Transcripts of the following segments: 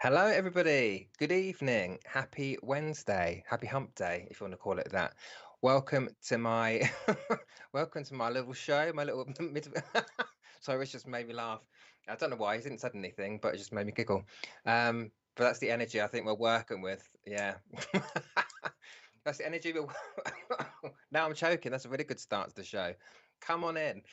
Hello, everybody. Good evening. Happy Wednesday. Happy Hump Day, if you want to call it that. Welcome to my welcome to my little show. My little sorry, it just made me laugh. I don't know why he didn't say anything, but it just made me giggle. But that's the energy I think we're working with. Yeah, that's the energy. Now I'm choking. That's a really good start to the show. Come on in.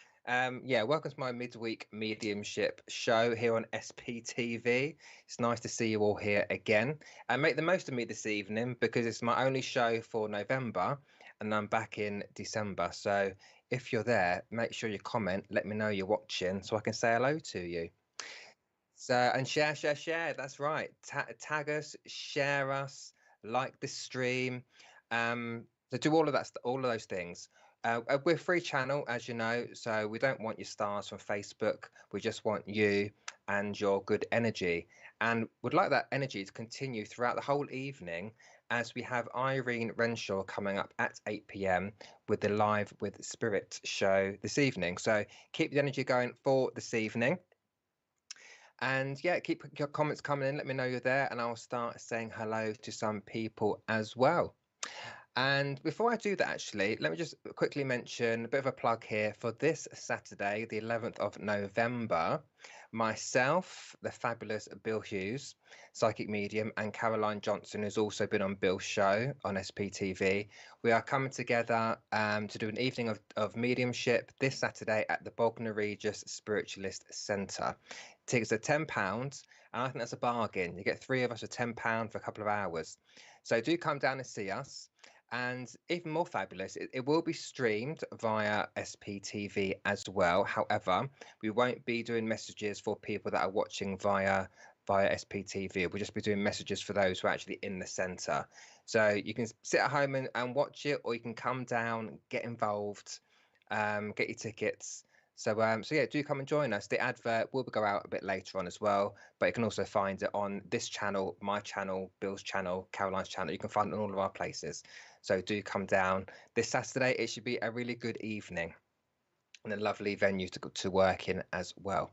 Yeah, welcome to my midweek mediumship show here on SPTV. It's nice to see you all here again. And make the most of me this evening because it's my only show for November and I'm back in December. So if you're there, make sure you comment, let me know you're watching so I can say hello to you. So, and share. That's right. Tag us, share us, like the stream. So do all of that, all of those things. We're a free channel, as you know, so we don't want your stars from Facebook. We just want you and your good energy. And would like that energy to continue throughout the whole evening as we have Irene Renshaw coming up at 8 p.m. with the Live with Spirit show this evening. So keep the energy going for this evening. And yeah, keep your comments coming in. Let me know you're there, and I'll start saying hello to some people as well. And before I do that, actually, let me just quickly mention a bit of a plug here for this Saturday, the 11th of November. Myself, the fabulous Bill Hughes, psychic medium, and Caroline Johnson, who's also been on Bill's show on SPTV. We are coming together to do an evening of mediumship this Saturday at the Bognor Regis Spiritualist Centre. Tickets are £10, and I think that's a bargain. You get three of us for £10 for a couple of hours. So do come down and see us. And even more fabulous, it will be streamed via SPTV as well. However, we won't be doing messages for people that are watching via SPTV. We'll just be doing messages for those who are actually in the centre. So you can sit at home and watch it, or you can come down, get involved, get your tickets. So yeah, do come and join us. The advert will go out a bit later on as well, but you can also find it on this channel, my channel, Bill's channel, Caroline's channel. You can find it on all of our places. So do come down this Saturday. It should be a really good evening and a lovely venue to work in as well.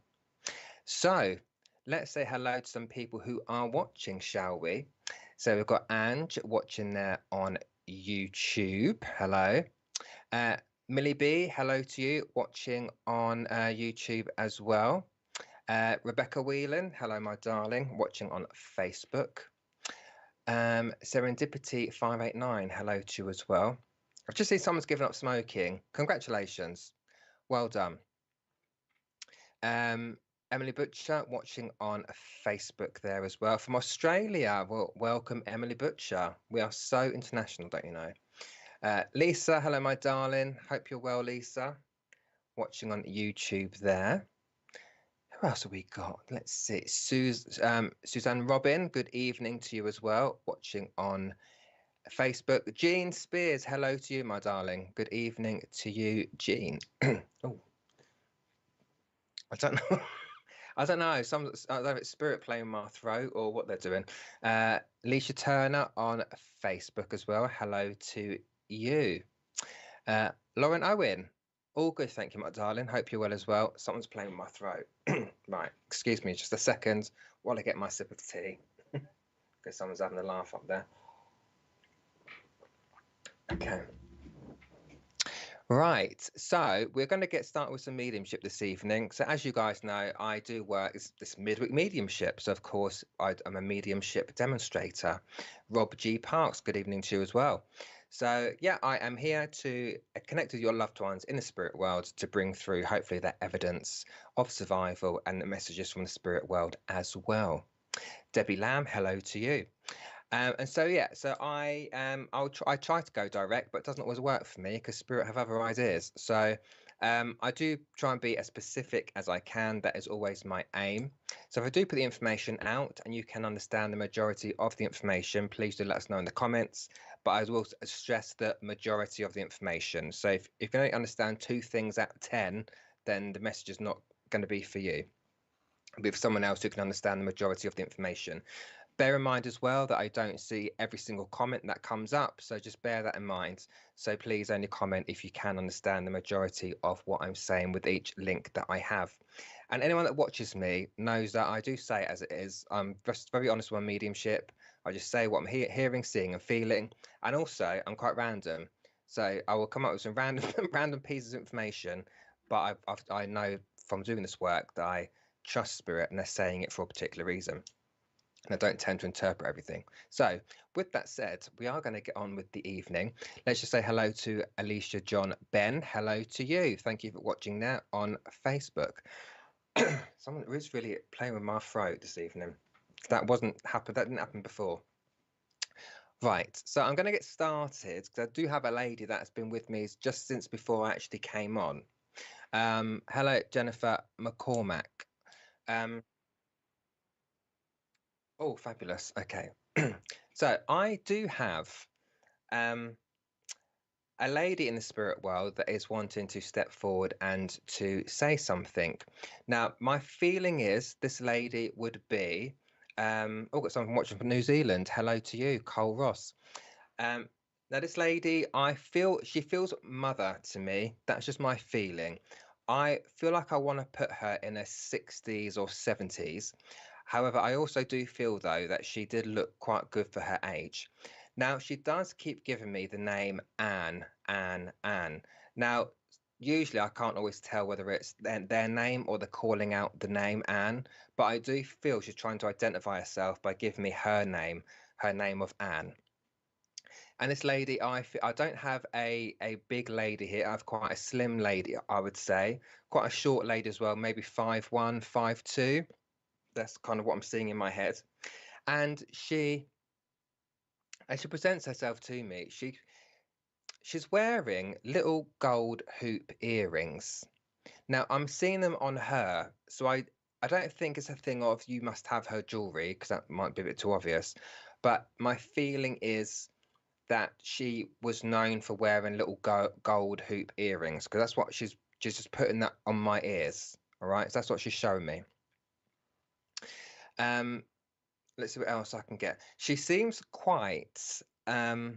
So let's say hello to some people who are watching, shall we? So we've got Ange watching there on YouTube. Hello. Millie B, hello to you, watching on YouTube as well. Rebecca Whelan, hello, my darling, watching on Facebook. Serendipity 589, hello to you as well. I've just seen someone's given up smoking. Congratulations. Well done. Emily Butcher, watching on Facebook there as well. From Australia, well, welcome, Emily Butcher. We are so international, don't you know? Lisa, hello, my darling. Hope you're well, Lisa. Watching on YouTube there. Who else have we got? Let's see. Suzanne Robin, good evening to you as well. Watching on Facebook. Jean Spears, hello to you, my darling. Good evening to you, Jean. Oh, I don't know. I don't know. I don't know if it's spirit playing my throat or what they're doing. Leisha Turner on Facebook as well. Hello to you. Lauren Owen, all good, thank you, my darling. Hope you're well as well. Someone's playing with my throat. Right, excuse me just a second while I get my sip of tea. Because someone's having a laugh up there. Okay. Right, so we're going to get started with some mediumship this evening. So as you guys know, I do work this midweek mediumship. So of course, I'm a mediumship demonstrator. Rob G. Parks, good evening to you as well. So yeah, I am here to connect with your loved ones in the spirit world to bring through hopefully that evidence of survival and the messages from the spirit world as well. Debbie Lamb, hello to you. And so yeah, so I try to go direct, but it doesn't always work for me because spirit have other ideas. So I do try and be as specific as I can. That is always my aim. So if I do put the information out and you can understand the majority of the information, please do let us know in the comments. But I will stress the majority of the information. So if you don't understand 2 things out of 10, then the message is not going to be for you. It'll be for someone else who can understand the majority of the information. Bear in mind as well that I don't see every single comment that comes up, so just bear that in mind. So please only comment if you can understand the majority of what I'm saying with each link that I have. And anyone that watches me knows that I do say it as it is. I'm just very honest with my mediumship. I just say what I'm hearing, seeing, and feeling. And also, I'm quite random. So I will come up with some random random pieces of information, but I know from doing this work that I trust spirit and they're saying it for a particular reason. And I don't tend to interpret everything. So, with that said, we are going to get on with the evening. Let's just say hello to Alicia, John, Ben. Hello to you. Thank you for watching now on Facebook. Someone is really playing with my throat this evening. That didn't happen before. Right, so I'm going to get started because I do have a lady that's been with me just since before I actually came on. Hello, Jennifer McCormack. Oh, fabulous. Okay. So I do have a lady in the spirit world that is wanting to step forward and to say something. Now, my feeling is this lady would be, got someone watching from New Zealand. Hello to you, Cole Ross. Now, this lady, she feels mother to me. That's just my feeling. I feel like I want to put her in her 60s or 70s. However, I also do feel, though, that she did look quite good for her age. Now, she does keep giving me the name Anne, Anne, Anne. Now, usually I can't always tell whether it's their name or they're calling out the name Anne, but I do feel she's trying to identify herself by giving me her name of Anne. And this lady, I don't have a big lady here. I have quite a slim lady, I would say. Quite a short lady as well, maybe 5'1", 5'2". That's kind of what I'm seeing in my head. And as she presents herself to me, she's wearing little gold hoop earrings. Now, I'm seeing them on her, so I don't think it's a thing of you must have her jewelry, because that might be a bit too obvious. But my feeling is that she was known for wearing little gold hoop earrings, because that's what she's just putting that on my ears. All right, so that's what she's showing me. Let's see what else I can get. She seems quite how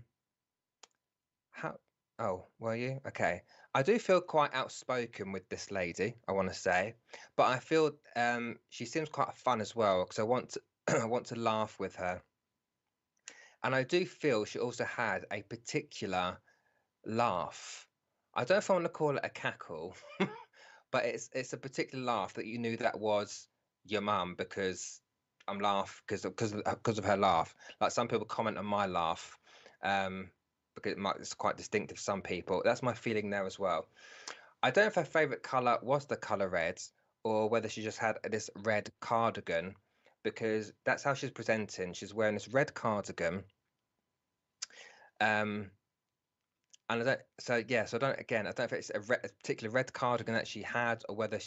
oh, were you? Okay. I do feel quite outspoken with this lady, I want to say, but I feel she seems quite fun as well because I want to I want to laugh with her. And I do feel she also had a particular laugh. I don't know if I want to call it a cackle, but it's a particular laugh that you knew that was your mum because I'm laugh because of her laugh. Like some people comment on my laugh, because it's quite distinctive. Some people, that's my feeling there as well. I don't know if her favorite color was the color red or whether she just had this red cardigan, because that's how she's presenting. She's wearing this red cardigan. And I don't, so yeah, so I don't, again, I don't know if it's a particular red cardigan that she had or whether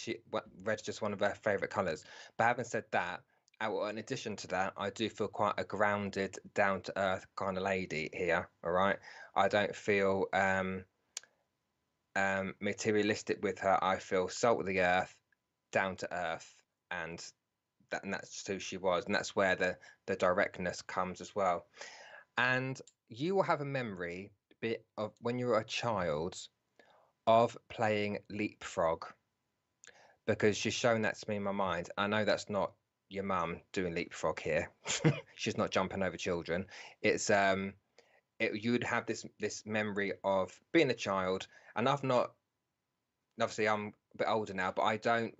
red's just one of her favorite colors. But having said that, in addition to that, I do feel quite a grounded, down to earth kind of lady here. All right, I don't feel materialistic with her. I feel salt of the earth, down to earth, and that's just who she was, and that's where the directness comes as well. And you will have a memory bit of when you were a child of playing leapfrog, because she's shown that to me in my mind. I know that's not your mum doing leapfrog here. She's not jumping over children. It's you would have this memory of being a child, and I've not. Obviously, I'm a bit older now, but I don't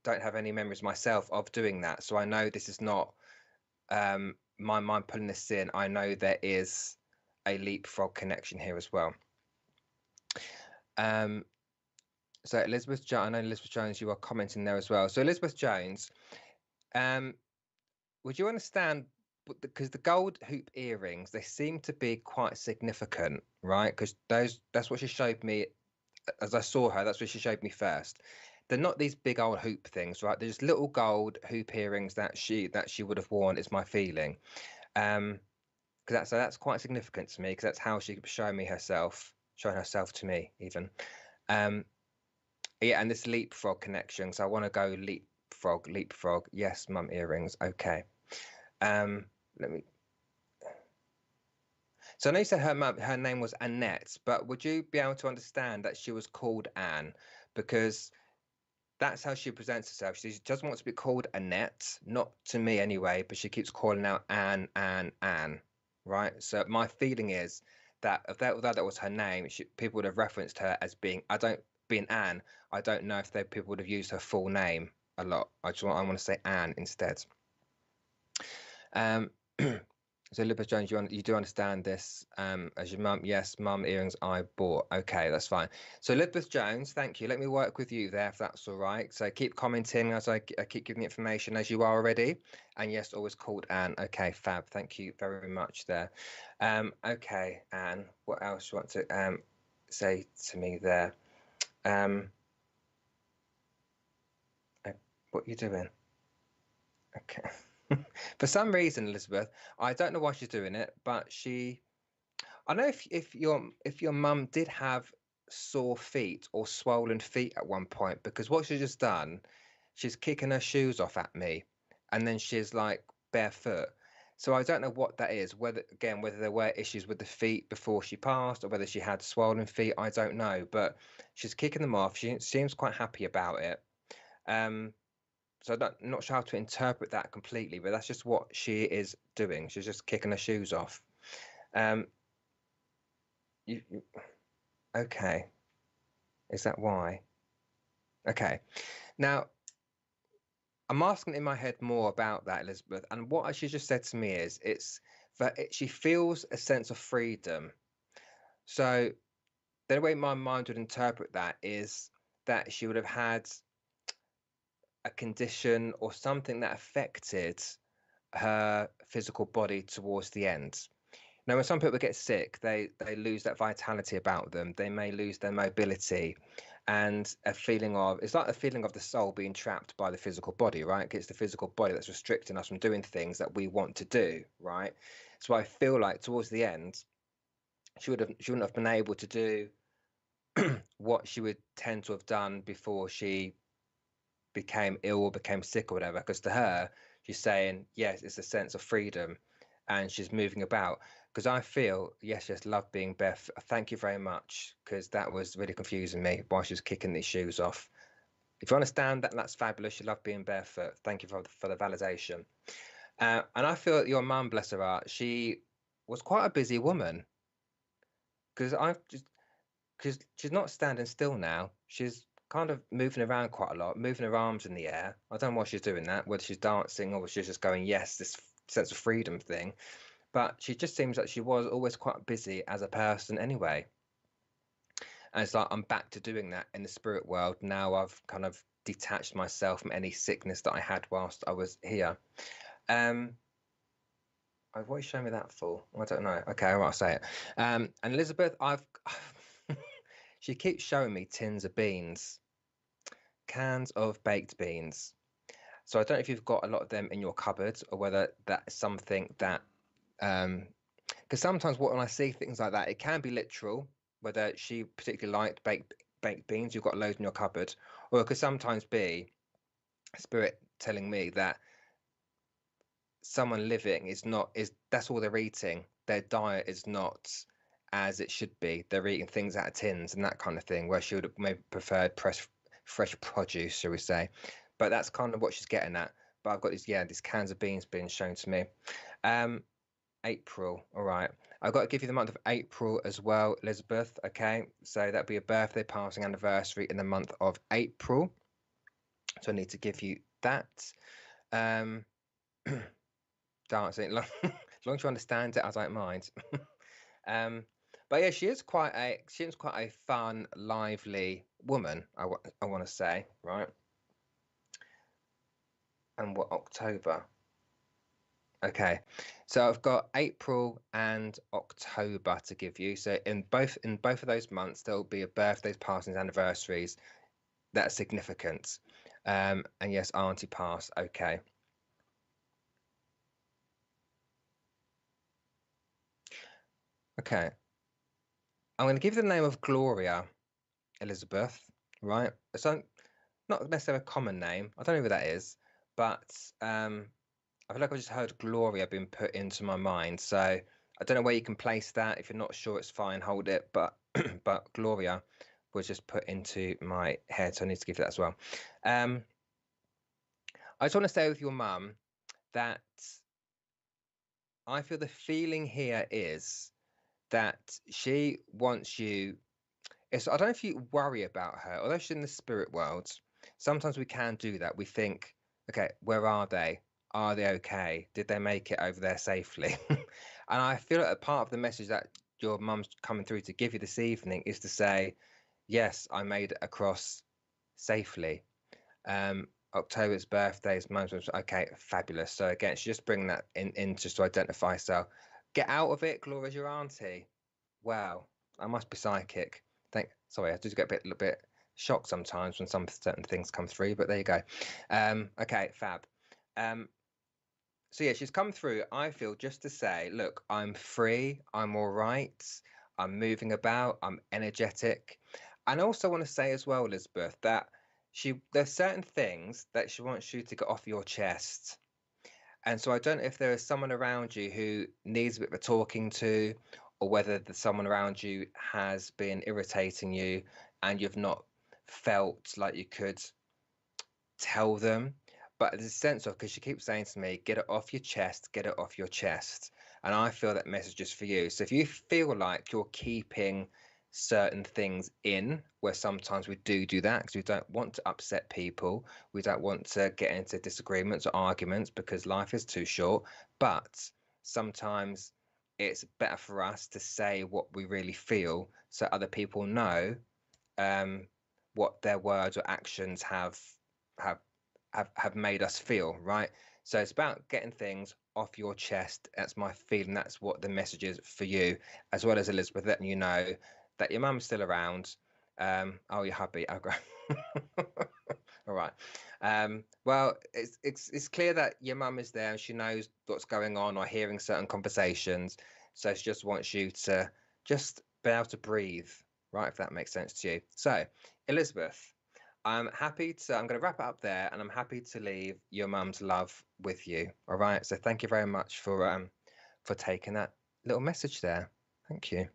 have any memories myself of doing that. So I know this is not my mind pulling this in. I know there is a leapfrog connection here as well. So Elizabeth Jones, I know Elizabeth Jones, you are commenting there as well. So Elizabeth Jones, would you understand? Because the gold hoop earrings, they seem to be quite significant, right? Because that's what she showed me as I saw her. That's what she showed me first. They're not these big old hoop things, right? They're just little gold hoop earrings that she would have worn. Is my feeling. Because that's quite significant to me, because that's how she showing herself to me even. Yeah, and this leapfrog connection. So I want to go leapfrog. Yes, mum earrings. Okay. Let me. So I know you said her name was Annette, but would you be able to understand that she was called Anne? Because That's how she presents herself. She doesn't want to be called Annette, not to me anyway, but she keeps calling out Anne, right? So my feeling is that if that, although that was her name, people would have referenced her as being, being Anne. I don't know if people would have used her full name a lot. I want to say Anne instead. Um, So Elizabeth Jones, you do understand this as your mum? Yes, mum, earrings I bought. Okay, that's fine. So Elizabeth Jones, thank you. Let me work with you there if that's all right. So keep commenting as I keep giving information as you are already. And yes, always called Anne. Okay, fab. Thank you very much there. Okay, Anne, what else do you want to say to me there? What are you doing? Okay. For some reason, Elizabeth, I don't know why she's doing it, but I know if your mum did have sore feet or swollen feet at one point, because what she's just done, she's kicking her shoes off at me, and then she's like barefoot. So I don't know what that is. Whether there were issues with the feet before she passed, or whether she had swollen feet, I don't know. But she's kicking them off. She seems quite happy about it. So I'm not sure how to interpret that completely, but that's just what she is doing. She's just kicking her shoes off. Um, you, okay, is that why? Okay, now I'm asking in my head more about that, Elizabeth, and what she just said to me is it's that she feels a sense of freedom. So the way my mind would interpret that is that she would have had a condition or something that affected her physical body towards the end. Now, when some people get sick, they lose that vitality about them. They may lose their mobility, and a feeling of it's like a feeling of the soul being trapped by the physical body, right? It's the physical body that's restricting us from doing things that we want to do, right? So I feel like towards the end, she wouldn't have been able to do what she would tend to have done before she became ill or became sick or whatever. Because to her, she's saying, yes, it's a sense of freedom, and she's moving about. Because I feel, yes, love being barefoot. Thank you very much, because that was really confusing me while she was kicking these shoes off. If you understand that, that's fabulous. You love being barefoot. Thank you for the validation. And I feel that your mum, bless her heart, she was quite a busy woman. Because she's not standing still now. She's kind of moving around quite a lot, moving her arms in the air. I don't know why she's doing that, whether she's dancing or she's just going, yes, this sense of freedom thing. But she just seems like she was always quite busy as a person anyway. And it's like I'm back to doing that in the spirit world. Now I've kind of detached myself from any sickness that I had whilst I was here. What are you showing me that for? I don't know. Okay, I'll say it. And Elizabeth, she keeps showing me tins of beans, cans of baked beans. So I don't know if you've got a lot of them in your cupboard or whether that's something that, because sometimes when I see things like that, it can be literal, whether she particularly liked baked beans, you've got loads in your cupboard, or it could sometimes be spirit telling me that someone living that's all they're eating. Their diet is not as it should be. They're eating things out of tins and that kind of thing, where she would have maybe preferred fresh produce, shall we say. But that's kind of what she's getting at. But I've got these cans of beans being shown to me. April, all right. I've got to give you the month of April as well, Elizabeth. Okay, so that'd be a birthday, passing, anniversary in the month of April. So I need to give you that. Dancing, as long as you understand it, I don't mind. But yeah, she is quite a fun, lively woman. I want to say, right? And what, October? Okay, so I've got April and October to give you. So in both of those months, there'll be a birthdays, passings, anniversaries that are significant. And yes, Auntie passed. Okay. Okay. I'm going to give you the name of Gloria, Elizabeth, right? So not necessarily a common name. I don't know who that is, but I feel like I just heard Gloria being put into my mind. So I don't know where you can place that. If you're not sure, it's fine. Hold it. But but Gloria was just put into my head, so I need to give you that as well. I just want to say with your mum that I feel the feeling here is that she wants you. I don't know if you worry about her, although she's in the spirit world. Sometimes we can do that. We think, okay, where are they? Are they okay? Did they make it over there safely? And I feel like a part of the message that your mum's coming through to give you this evening is to say, yes, I made it across safely. October's birthday is mum's birthday. Okay, fabulous. So again, she's just bringing that in just to identify. So get out of it. Gloria's your auntie. Wow, I must be psychic. Sorry, I do get a little bit shocked sometimes when some certain things come through, but there you go. Okay, fab. So yeah, she's come through, I feel, just to say, look, I'm free, I'm all right, I'm moving about, I'm energetic. And I also want to say as well, Elizabeth, that there's certain things that she wants you to get off your chest. And so I don't know if there is someone around you who needs a bit of a talking to, or whether someone around you has been irritating you and you've not felt like you could tell them. But there's a sense of, because she keeps saying to me, get it off your chest, get it off your chest. And I feel that message is for you. So if you feel like you're keeping certain things in, where sometimes we do that because we don't want to upset people, we don't want to get into disagreements or arguments because life is too short, but sometimes it's better for us to say what we really feel so other people know what their words or actions have made us feel, right? So it's about getting things off your chest. That's my feeling. That's what the message is for you, as well as Elizabeth letting you know that your mum's still around. Oh, your hubby. Oh, great. All right. Well, it's clear that your mum is there and she knows what's going on or hearing certain conversations. So she just wants you to just be able to breathe, right? If that makes sense to you. So, Elizabeth, I'm going to wrap it up there, and I'm happy to leave your mum's love with you. All right. So thank you very much for taking that little message there. Thank you.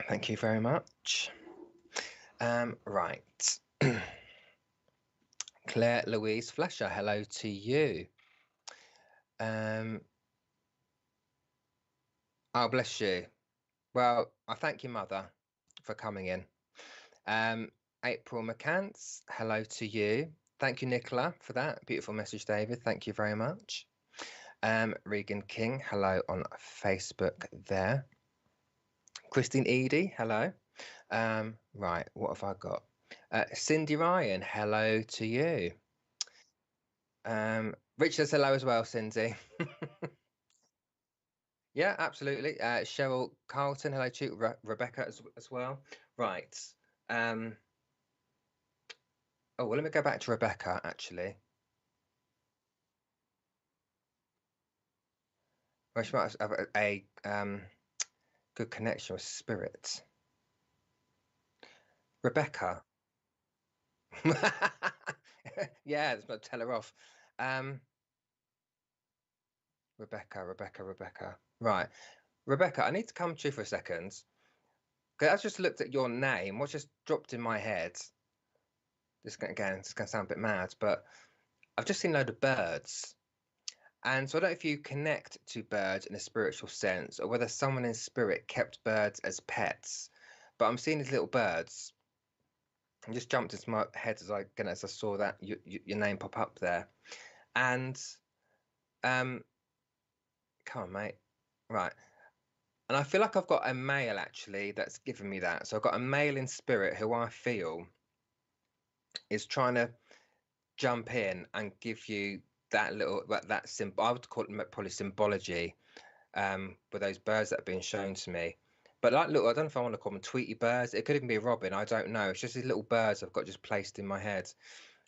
Thank you very much. Right. Claire Louise Fletcher, hello to you. Oh, bless you. Well, I thank your mother for coming in. April McCants, hello to you. Thank you, Nicola, for that beautiful message, David. Thank you very much. Regan King, hello on Facebook there. Christine Eady, hello. Right, what have I got? Cindy Ryan, hello to you. Richard says hello as well, Cindy. Yeah, absolutely. Cheryl Carlton, hello to you. Rebecca as well. Right. Oh, well, let me go back to Rebecca, actually. Well, she might have a good connection with spirit. Rebecca. Yeah, let's not tell her off. Rebecca. Right. Rebecca, I need to come to you for a second. Because I just looked at your name. What just dropped in my head? This going to sound a bit mad, but I've just seen a load of birds. And so I don't know if you connect to birds in a spiritual sense or whether someone in spirit kept birds as pets. But I'm seeing these little birds. And just jumped into my head as I saw that your name pop up there. And come on, mate. Right. And I feel like I've got a male actually that's given me that. So I've got a male in spirit who I feel is trying to jump in and give you that little that symbol. I would call it probably symbology with those birds that have been shown to me. But like, look, I don't know if I want to call them Tweety birds. It could even be a robin. I don't know. It's just these little birds I've got just placed in my head.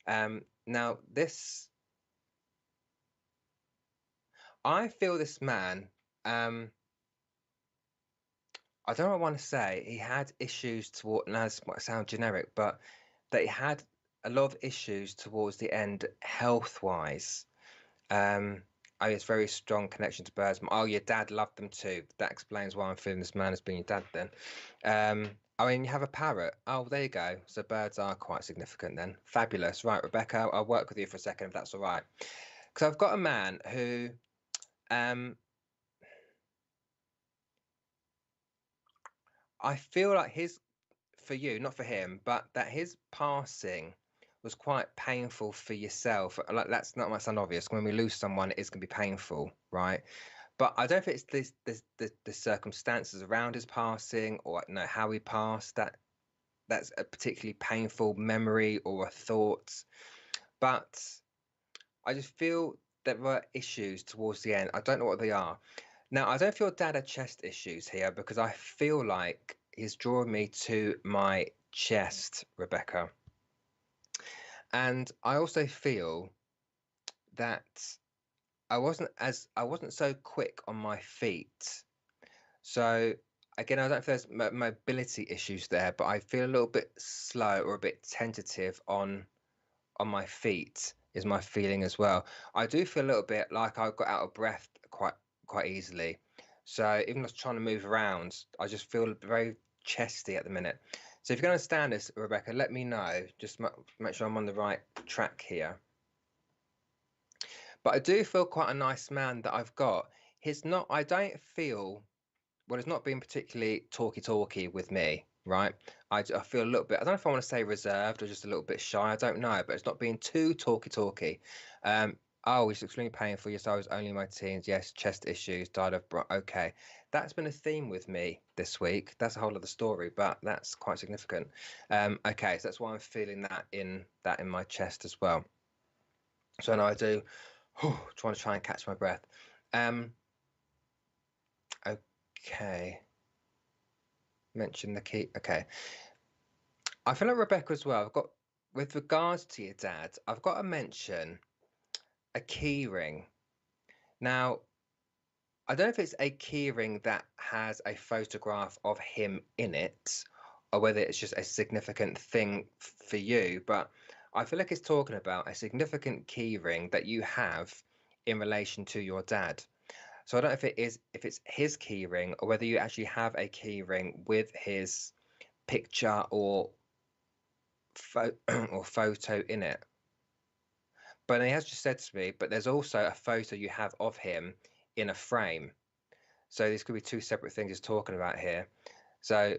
Now this, I feel this man. I don't know what I want to say. He had issues toward, and this might sound generic, but that he had a lot of issues towards the end, health-wise. I Oh, it's very strong connection to birds. Oh, your dad loved them too. That explains why I'm feeling this man as being your dad then. I mean, you have a parrot. Oh, there you go. So birds are quite significant then. Fabulous. Right, Rebecca, I'll work with you for a second if that's all right. Because I've got a man who, I feel like for you, not for him, but that his passing was quite painful for yourself. Like that's not might sound obvious. When we lose someone, it's gonna be painful, right? But I don't know if it's the circumstances around his passing or how he passed that's a particularly painful memory or a thought. But I just feel there were issues towards the end. I don't know what they are. Now, I don't feel Dad had chest issues here because I feel like he's drawing me to my chest, Rebecca. And I also feel that I wasn't so quick on my feet. So again, I don't know if there's mobility issues there, but I feel a little bit slow or a bit tentative on my feet is my feeling as well. I do feel a little bit like I got out of breath quite easily. So even just trying to move around, I just feel very chesty at the minute. So if you can understand this, Rebecca, let me know. Just make sure I'm on the right track here. But I do feel quite a nice man that I've got. I don't feel, well, it's not been particularly talky with me, right? I feel a little bit, I don't know if I want to say reserved or just a little bit shy. I don't know, but it's not being too talky. Oh, it's extremely painful. Yes, I was only in my teens. Yes, chest issues, died of okay. That's been a theme with me this week. That's a whole other story, but that's quite significant. Okay, so that's why I'm feeling that in my chest as well. So now I do trying to try and catch my breath. Okay. Mention the key. Okay. I feel like Rebecca as well. With regards to your dad, I've got to mention a key ring. Now, I don't know if it's a key ring that has a photograph of him in it, or whether it's just a significant thing for you, but I feel like it's talking about a significant key ring that you have in relation to your dad. So I don't know if it's his key ring or whether you actually have a key ring with his picture or photo in it. But he has just said to me, but there's also a photo you have of him in a frame. So these could be two separate things he's talking about here. So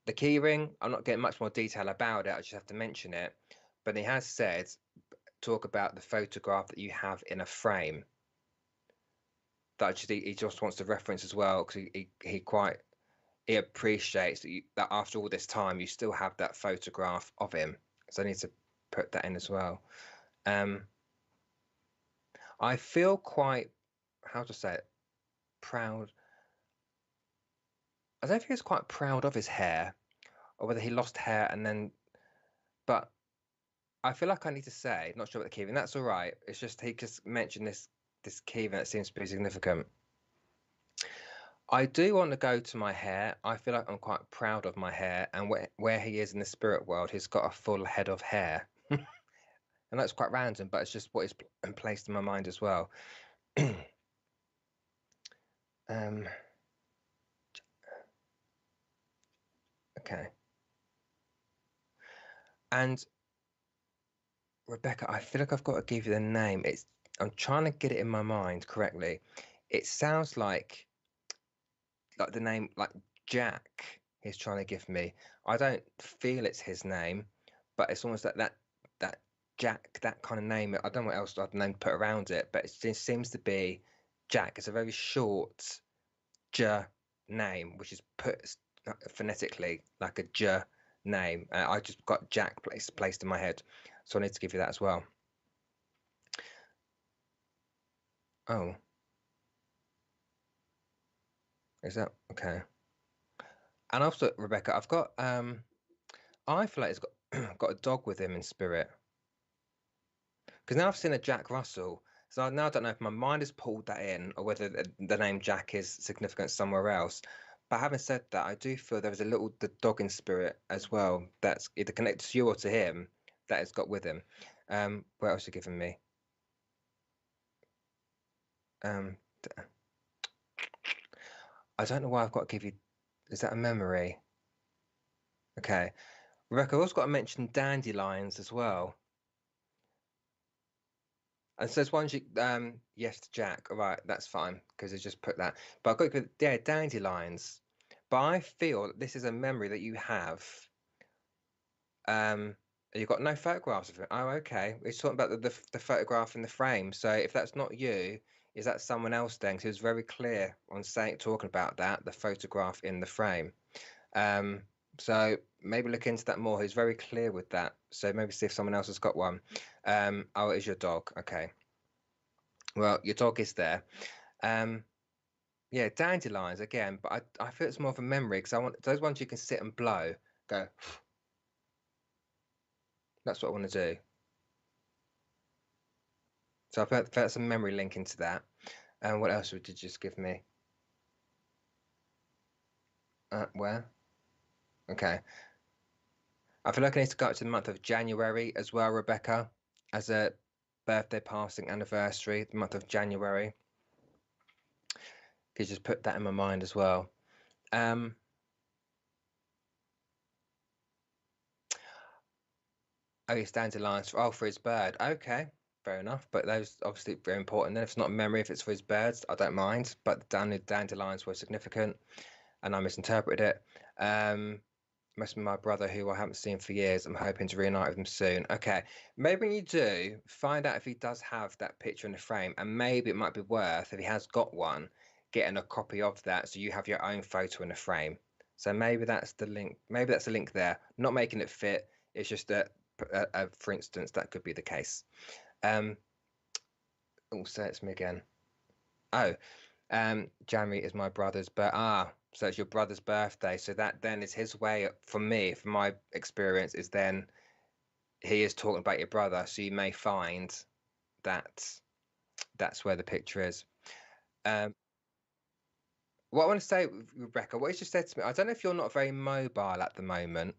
the key ring, I'm not getting much more detail about it. I just have to mention it. But he has said, talk about the photograph that you have in a frame. That he just wants to reference as well because he appreciates that after all this time you still have that photograph of him. So I need to put that in as well. I feel quite, how to say it, proud. I don't think he's quite proud of his hair, or whether he lost hair and then. But I feel like I need to say, not sure about the key ring. That's all right. It's just he just mentioned this key ring that seems to be significant. I do want to go to my hair. I feel like I'm quite proud of my hair, and where he is in the spirit world, he's got a full head of hair. And that's quite random, but it's just what is placed in my mind as well. Okay. And Rebecca, I feel like I've got to give you the name. I'm trying to get it in my mind correctly. It sounds like the name like Jack he's trying to give me. I don't feel it's his name, but it's almost like that Jack, that kind of name. I don't know what else I'd name to put around it, but it seems to be Jack. It's a very short J name, which is put phonetically like a J name. I just got Jack placed in my head, so I need to give you that as well. Oh, is that okay? And also, Rebecca, I've got I feel like he's got a dog with him in spirit. Because now I've seen a Jack Russell, so I now don't know if my mind has pulled that in or whether the name Jack is significant somewhere else. But having said that, I do feel there was the dog in spirit as well that's either connected to you or to him that has got with him. What else are you giving me? I don't know why I've got to give you. Is that a memory? Okay, Rebecca, I've also got to mention dandelions as well. And so there's one you, yes to Jack. All right, that's fine because I just put that. But I've got to go, yeah, dandelions. But I feel that this is a memory that you have. You've got no photographs of it. Oh, okay. We're talking about the photograph in the frame. So if that's not you, is that someone else then? 'Cause he was very clear on talking about that, the photograph in the frame. So maybe look into that more. He's very clear with that. So maybe see if someone else has got one. Oh, it is your dog. Okay. Well, your dog is there. Yeah, dandelions again, but I feel it's more of a memory because I want those ones you can sit and blow. Go. That's what I want to do. So I felt that's a memory link into that. And what else did you just give me? Where? Okay. I feel like I need to go up to the month of January as well, Rebecca, as a birthday passing anniversary, the month of January. Could you just put that in my mind as well? Oh, it's dandelions for his bird. Okay, fair enough. But those obviously very important. Then if it's not a memory, if it's for his birds, I don't mind. But the dandelions were significant, and I misinterpreted it. Must be my brother who I haven't seen for years. I'm hoping to reunite with him soon. Okay, maybe when you do, find out if he does have that picture in the frame, and maybe it might be worth, if he has got one, getting a copy of that so you have your own photo in the frame. So maybe that's the link. Maybe that's a link there. Not making it fit. It's just that, for instance, that could be the case. Also, it's me again. Oh, January is my brother's, but so it's your brother's birthday. So that then is his way for me, from my experience, is then he is talking about your brother. So you may find that that's where the picture is. What I want to say, Rebecca, what you just said to me, I don't know if you're not very mobile at the moment,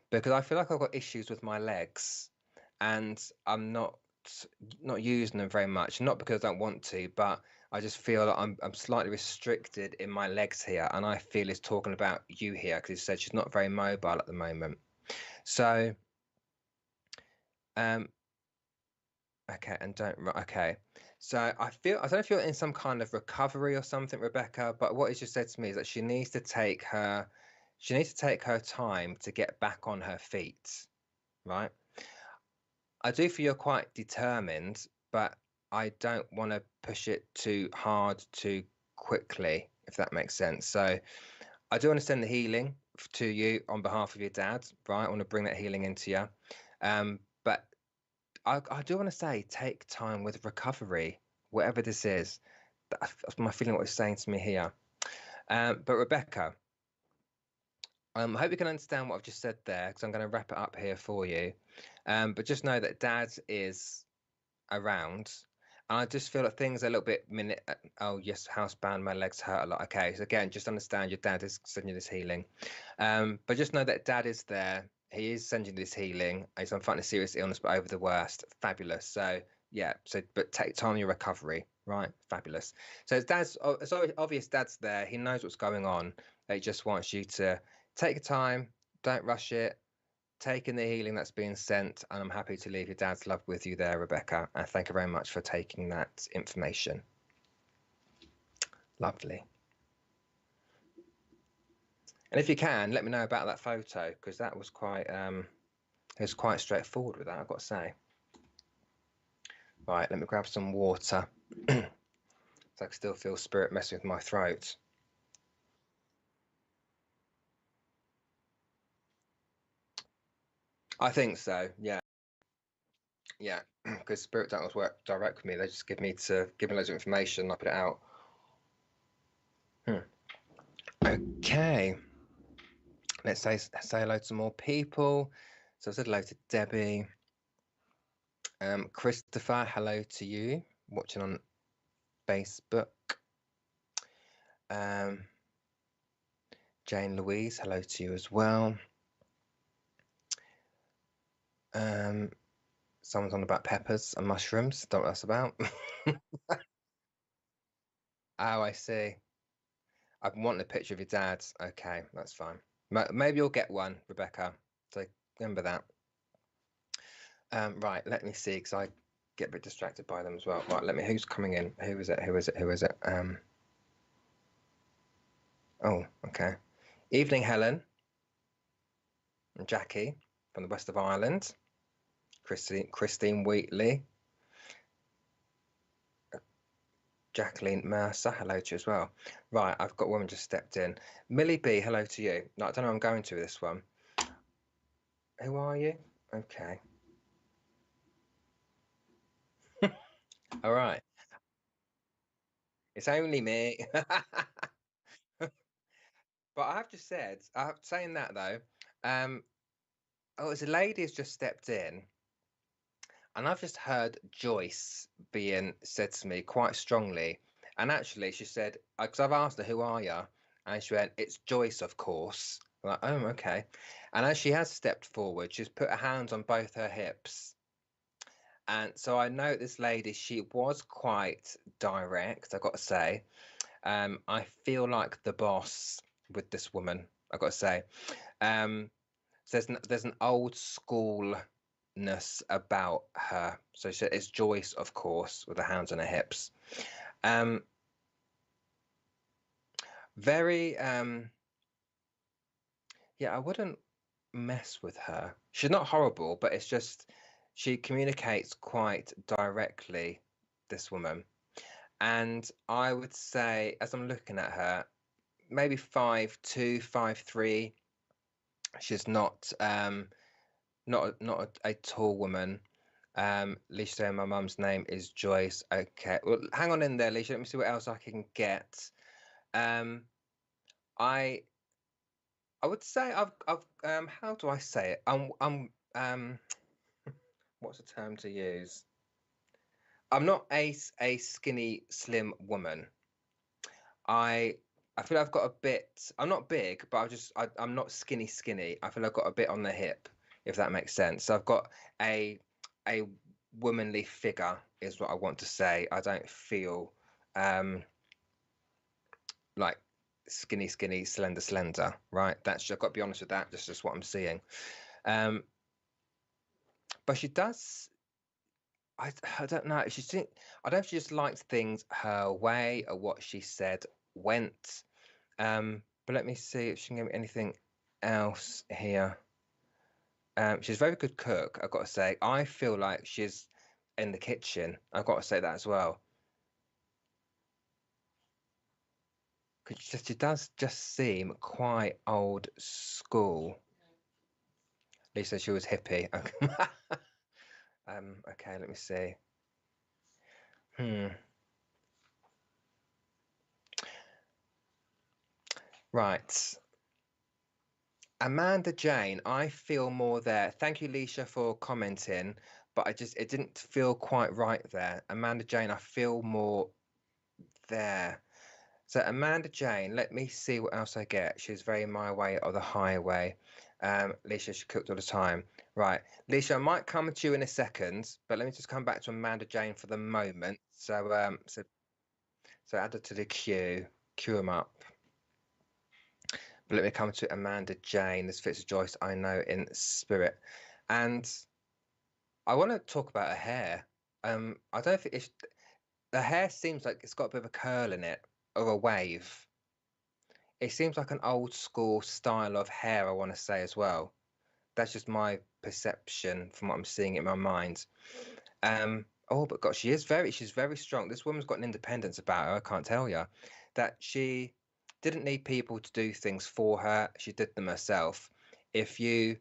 because I feel like I've got issues with my legs and I'm not using them very much. Not because I don't want to, but I just feel that I'm slightly restricted in my legs here, and I feel he's talking about you here because he said she's not very mobile at the moment. So, okay, okay. So I don't know if you're in some kind of recovery or something, Rebecca, but what he just said to me is that she needs to take her time to get back on her feet, right? I do feel you're quite determined, but I don't want to push it too hard too quickly, if that makes sense. So I do want to send the healing to you on behalf of your dad, right? I want to bring that healing into you. But I do want to say, take time with recovery, whatever this is. That's my feeling, what he's saying to me here. But Rebecca, I hope you can understand what I've just said there, because I'm going to wrap it up here for you. But just know that Dad is around, and I just feel that things are a little bit oh yes, housebound, my legs hurt a lot. Okay, so again, just understand your dad is sending you this healing. But just know that Dad is there. He is sending you this healing. He's on fighting a serious illness, but over the worst. Fabulous. So yeah, but take time on your recovery, right? Fabulous. So it's obvious Dad's there. He knows what's going on. He just wants you to take your time, don't rush it, taking the healing that's being sent, and I'm happy to leave your dad's love with you there, Rebecca. And thank you very much for taking that information. Lovely. And if you can, let me know about that photo, because that was quite straightforward with that, I've got to say. Right, let me grab some water. So I can still feel spirit messing with my throat. I think so, yeah. Yeah, because spirit don't always work direct with me. They just give me loads of information and I put it out. Okay. Let's say hello to more people. So I said hello to Debbie. Christopher, hello to you, watching on Facebook. Jane Louise, hello to you as well. Someone's on about peppers and mushrooms. Don't know what that's about. Oh, I see. I've been wanting a picture of your dad. Okay, that's fine. Maybe you'll get one, Rebecca. So remember that. Right, let me see, because I get a bit distracted by them as well. Right, who's coming in? Who is it? Who is it? Who is it? Oh, okay. Evening, Helen. And Jackie from the west of Ireland. Christine Wheatley. Jacqueline Mercer, hello to you as well. Right, I've got a woman just stepped in. Millie B, hello to you. No, I don't know who I'm going to with this one. Who are you? Okay. All right. It's only me. But I have just said, saying that though, it's a lady who's just stepped in, and I've just heard Joyce being said to me quite strongly. And actually, she said, because I've asked her, who are you? And she went, it's Joyce, of course. I'm like, oh, okay. And as she has stepped forward, she's put her hands on both her hips. And so I know this lady, she was quite direct, I've got to say. I feel like the boss with this woman, I've got to say. So there's an old schoolness about her. So it's Joyce, of course, with her hands on her hips. Very yeah, I wouldn't mess with her. She's not horrible, but it's just she communicates quite directly, this woman. And I would say, as I'm looking at her, maybe 5'2", 5'3". She's not a tall woman. Leisha saying my mum's name is Joyce. Okay, well, hang on in there, Leisha. Let me see what else I can get. I would say I've how do I say it? What's the term to use? I'm not a skinny, slim woman. I feel I've got a bit. I'm not big, but I'm not skinny. I feel I've got a bit on the hip, if that makes sense. So I've got a womanly figure, is what I want to say. I don't feel like skinny, slender, right? I've got to be honest with that. That's just what I'm seeing. But she does. I don't know. I don't know if she just liked things her way or what she said went. But let me see if she can give me anything else here. She's a very good cook, I've got to say. I feel like she's in the kitchen. I've got to say that as well. Because she does just seem quite old school. Lisa, she was hippie. Okay, let me see. Right. Amanda Jane, I feel more there. Thank you, Leisha, for commenting, but it didn't feel quite right there. Amanda Jane, I feel more there. So Amanda Jane, let me see what else I get. She's very my way or the highway. Leisha, she cooked all the time. Right. Leisha, I might come to you in a second, but let me just come back to Amanda Jane for the moment. So add her to the queue them up. But let me come to Amanda Jane. This fits Joyce, I know in spirit. And I want to talk about her hair. I don't think the hair seems like it's got a bit of a curl in it, or a wave. It seems like an old school style of hair, I want to say as well. That's just my perception from what I'm seeing in my mind. Oh, but God, she's very strong. This woman's got an independence about her, I can't tell you. That she didn't need people to do things for her. She did them herself. If you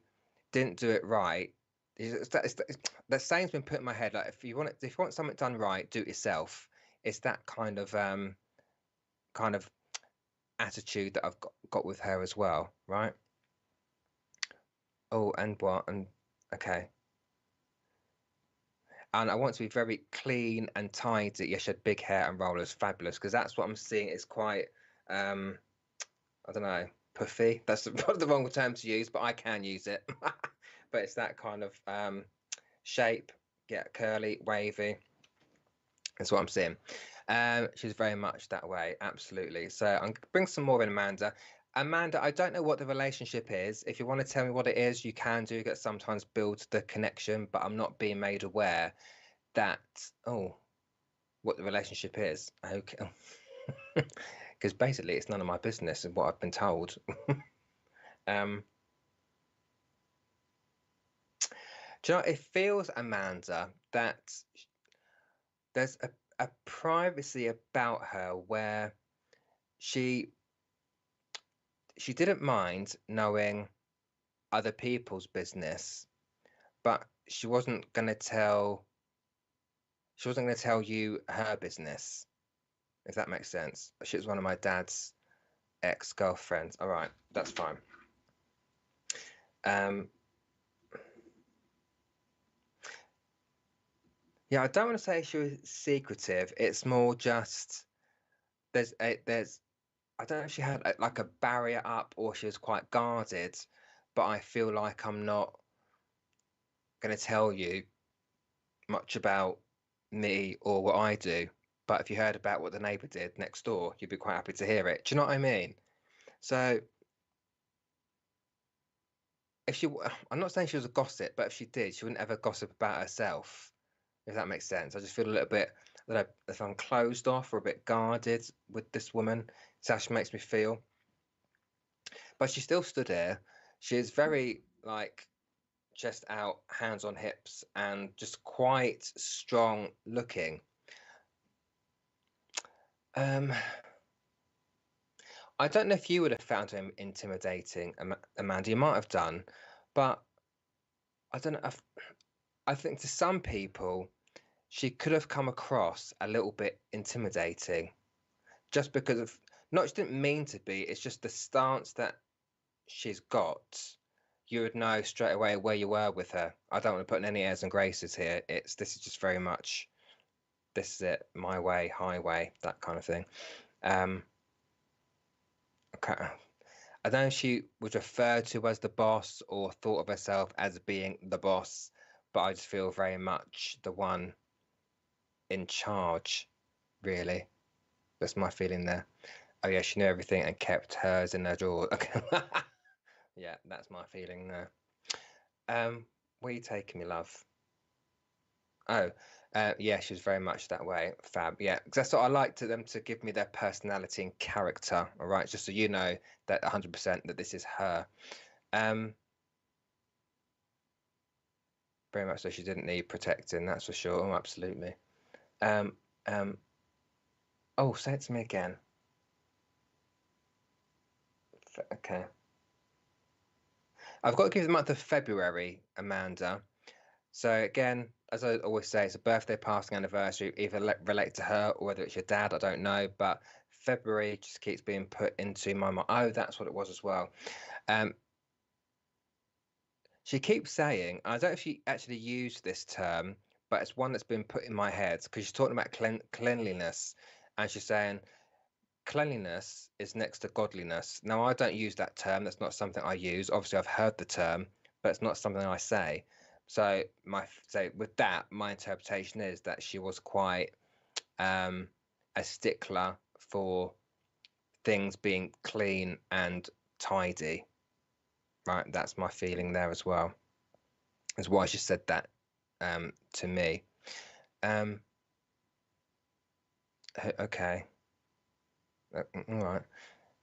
didn't do it right, that saying's been put in my head. Like if you want something done right, do it yourself. It's that kind of attitude that I've got with her as well, right? Oh, and what? And okay. And I want to be very clean and tidy. Yes, she had big hair and rollers, fabulous, because that's what I'm seeing is quite, I don't know, puffy. That's the wrong term to use, but I can use it. But it's that kind of shape, curly, wavy. That's what I'm seeing. She's very much that way, absolutely. So I'm gonna bring some more in, Amanda. Amanda, I don't know what the relationship is. If you want to tell me what it is, you can do. That sometimes builds the connection, but I'm not being made aware that what the relationship is. Okay, because basically it's none of my business, is what I've been told. um, do you know? It feels, Amanda, that there's a privacy about her where she didn't mind knowing other people's business, but she wasn't going to tell you her business, if that makes sense. She was one of my dad's ex-girlfriends. All right, that's fine. Yeah, I don't want to say she was secretive. It's more just there's I don't know if she had like a barrier up or she was quite guarded, but I feel like I'm not going to tell you much about me or what I do. But if you heard about what the neighbour did next door, you'd be quite happy to hear it. Do you know what I mean? So if she, I'm not saying she was a gossip, but if she did, she wouldn't ever gossip about herself, if that makes sense. I just feel a little bit that if I'm closed off or a bit guarded with this woman, it's how she makes me feel. But she still stood here. She is very like chest out, hands on hips, and just quite strong looking. I don't know if you would have found him intimidating, Amanda. You might have done, but I don't know. I think to some people, she could have come across a little bit intimidating, just because of not she didn't mean to be. It's just the stance that she's got. You would know straight away where you were with her. I don't want to put in any airs and graces here. This is just very much this is it, my way, highway, that kind of thing. Okay. I don't know if she was referred to as the boss or thought of herself as being the boss, but I just feel very much the one in charge, really. That's my feeling there. Oh yeah, she knew everything and kept hers in her drawer. Okay. Yeah, that's my feeling there. Where are you taking me, love? Oh, yeah, she was very much that way. Fab, yeah, because that's what I like to them to give me their personality and character. All right, just so you know that 100% that this is her. Very much so. She didn't need protecting, that's for sure. Oh, absolutely. Oh, say it to me again. Okay. I've got to give the month of February, Amanda. So again, as I always say, it's a birthday, passing, anniversary, either relate to her or whether it's your dad, I don't know. But February just keeps being put into my mind. Oh, that's what it was as well. She keeps saying, I don't know if she actually used this term, but it's one that's been put in my head because she's talking about cleanliness, and she's saying cleanliness is next to godliness. Now, I don't use that term. That's not something I use. Obviously, I've heard the term, but it's not something I say. So with that, my interpretation is that she was quite a stickler for things being clean and tidy. Right, that's my feeling there as well. That's why she said that to me. Okay. All right.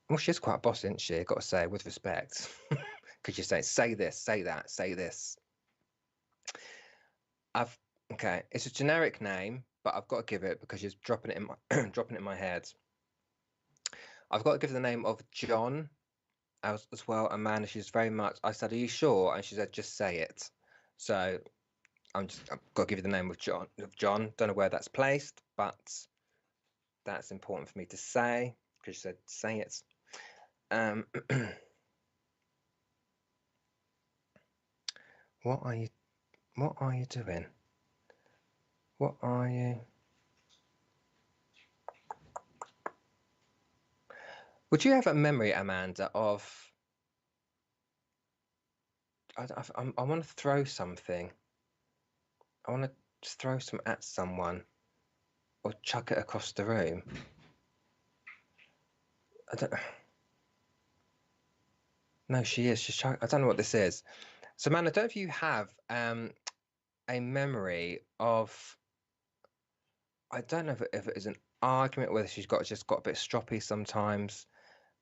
Well, she's quite a boss, isn't she? Got to say, with respect. Because you say this, say that, say this. Okay. It's a generic name, but I've got to give it because she's dropping it in my dropping it in my head. I've got to give the name of John as well. Amanda, she's very much. I said, "Are you sure?" And she said, "Just say it." So I've got to give you the name of John. Don't know where that's placed, but that's important for me to say because you said say it. What are you doing? What are you? Would you have a memory, Amanda, of I want to throw something. I want to just throw some at someone. or chuck it across the room. I don't. No, she is. She's chuck. I don't know what this is. So, man, I don't know if you have a memory of. I don't know if it is an argument, whether she's just got a bit stroppy sometimes,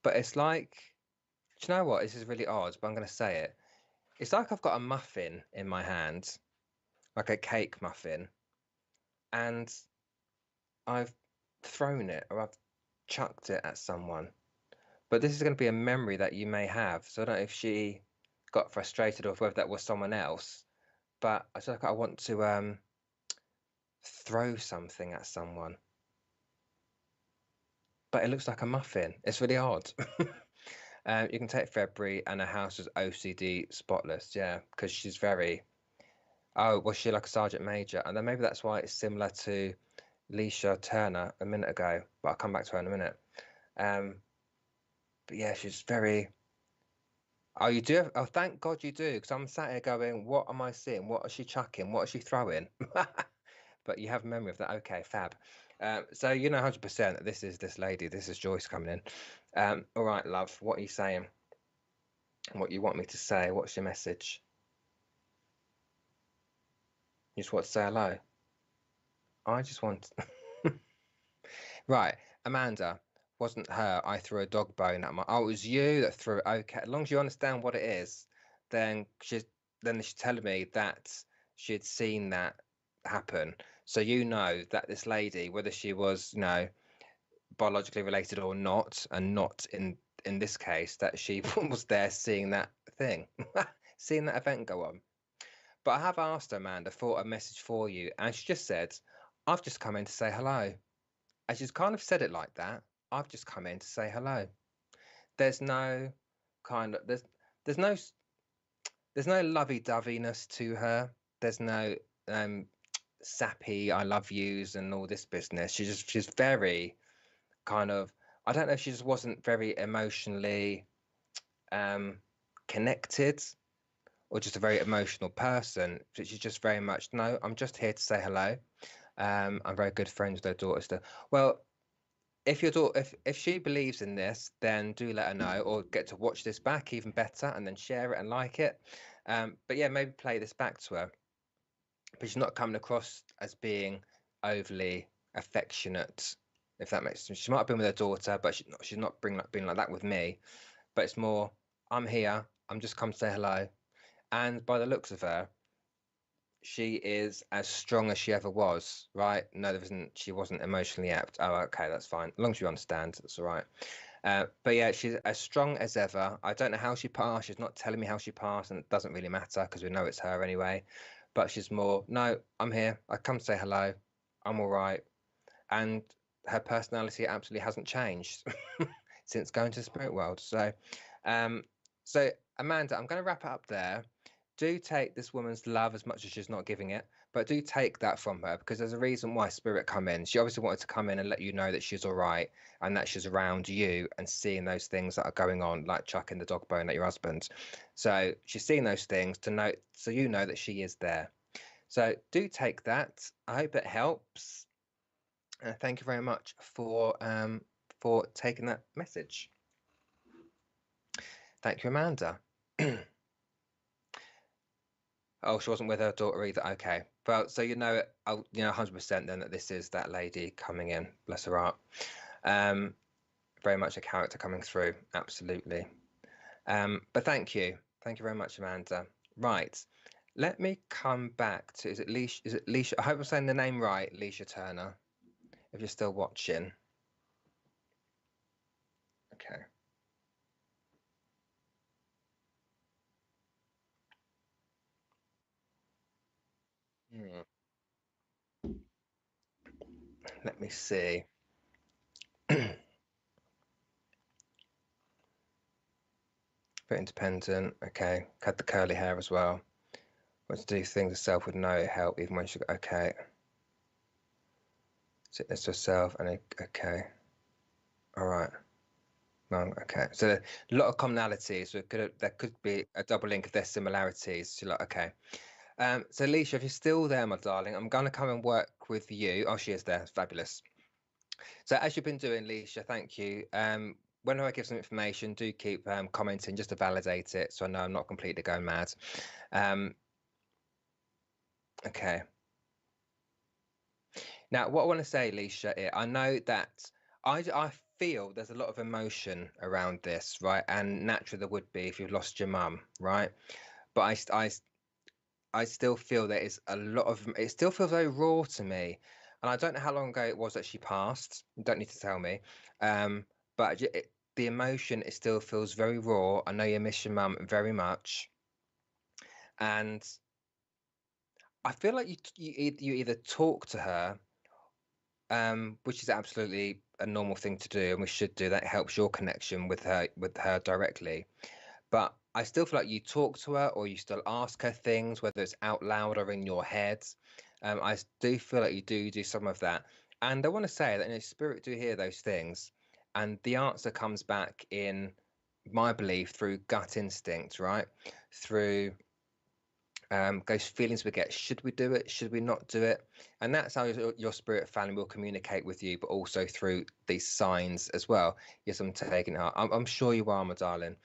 but it's like, do you know what? This is really odd, but I'm going to say it. It's like I've got a muffin in my hand, like a cake muffin, and I've thrown it or I've chucked it at someone. But this is going to be a memory that you may have. So I don't know if she got frustrated or whether that was someone else. But I feel like I want to throw something at someone. But it looks like a muffin. It's really odd. You can take February, and her house is OCD spotless. Yeah, because she's very. Oh, was she like a sergeant major? And then maybe that's why it's similar to Leisha Turner a minute ago. But I'll come back to her in a minute. But yeah, she's very. Oh, you do? Oh, thank God you do, because I'm sat here going, what am I seeing? What is she chucking? What is she throwing? But you have memory of that. Okay, fab. So you know 100% that this is this lady. This is Joyce coming in. All right, love. What are you saying? What you want me to say? What's your message? You just want to say hello? I just want. Right, Amanda. Wasn't her. I threw a dog bone at my. Oh, it was you that threw it. Okay, as long as you understand what it is, then she's telling me that she had seen that happen. So you know that this lady, whether she was, biologically related or not, and not in this case, that she was there seeing that thing, seeing that event go on. But I have asked her, Amanda, for a message for you, and she just said, "I've just come in to say hello." And she's kind of said it like that. I've just come in to say hello. There's no kind of there's no lovey-doveyness to her. There's no sappy I love yous and all this business. She's very kind of, I don't know if she just wasn't very emotionally connected or just a very emotional person. She's just very much, no, I'm just here to say hello. I'm very good friends with her daughter still. Well, if your daughter, if she believes in this, then do let her know, or get to watch this back, even better, and then share it and like it. But yeah, maybe play this back to her. But she's not coming across as being overly affectionate, if that makes sense. She might have been with her daughter, but she's not being like that with me. But it's more, I'm here, I'm just come to say hello. And by the looks of her, she is as strong as she ever was, right? No, she wasn't emotionally apt. Oh, okay, that's fine. As long as you understand, that's all right. But yeah, she's as strong as ever. I don't know how she passed. She's not telling me how she passed, and it doesn't really matter because we know it's her anyway. But she's more, no, I'm here. I come to say hello. I'm all right. And her personality absolutely hasn't changed since going to the spirit world. So, so Amanda, I'm going to wrap it up there. Do take this woman's love as much as she's not giving it, but do take that from her, because there's a reason why spirit come in. She obviously wanted to come in and let you know that she's all right and that she's around you and seeing those things that are going on, like chucking the dog bone at your husband. So she's seeing those things to know, so you know that she is there. So do take that. I hope it helps. Thank you very much for taking that message. Thank you, Amanda. Oh, she wasn't with her daughter either. Okay. Well, so you know, 100% then that this is that lady coming in. Bless her heart. Very much a character coming through. Absolutely. But thank you. Thank you very much, Amanda. Right. Let me come back to, is it Leisha? I hope I'm saying the name right, Leisha Turner, if you're still watching. Okay. Let me see. Very independent. Okay. Had the curly hair as well. Want to do things herself with no help, even when she. Okay. Sit next to herself and okay. All right. Well, okay. So a lot of commonalities. So there could be a double link if there's similarities. So like, okay. So Alicia, if you're still there, my darling, I'm gonna come and work with you. Oh, she is there. Fabulous. So as you've been doing, Alicia, thank you. Whenever I give some information, do keep commenting just to validate it, so I know I'm not completely going mad. Okay. Now, what I want to say, Alicia, I know that I feel there's a lot of emotion around this, right? And naturally there would be if you've lost your mum, right? But I still feel there is a lot of it still feels very raw to me, and I don't know how long ago it was that she passed. You don't need to tell me, but the emotion it still feels very raw. I know you miss your mum very much, and I feel like you either talk to her, which is absolutely a normal thing to do, and we should do that. It helps your connection with her directly. But I still feel like you talk to her or you still ask her things, whether it's out loud or in your head. I do feel like you do some of that. And I want to say that in spirit do hear those things. And the answer comes back in my belief through gut instinct, right? Through those feelings we get. Should we do it? Should we not do it? And that's how your spirit family will communicate with you, but also through these signs as well. Yes, I'm taking it out. I'm sure you are, my darling.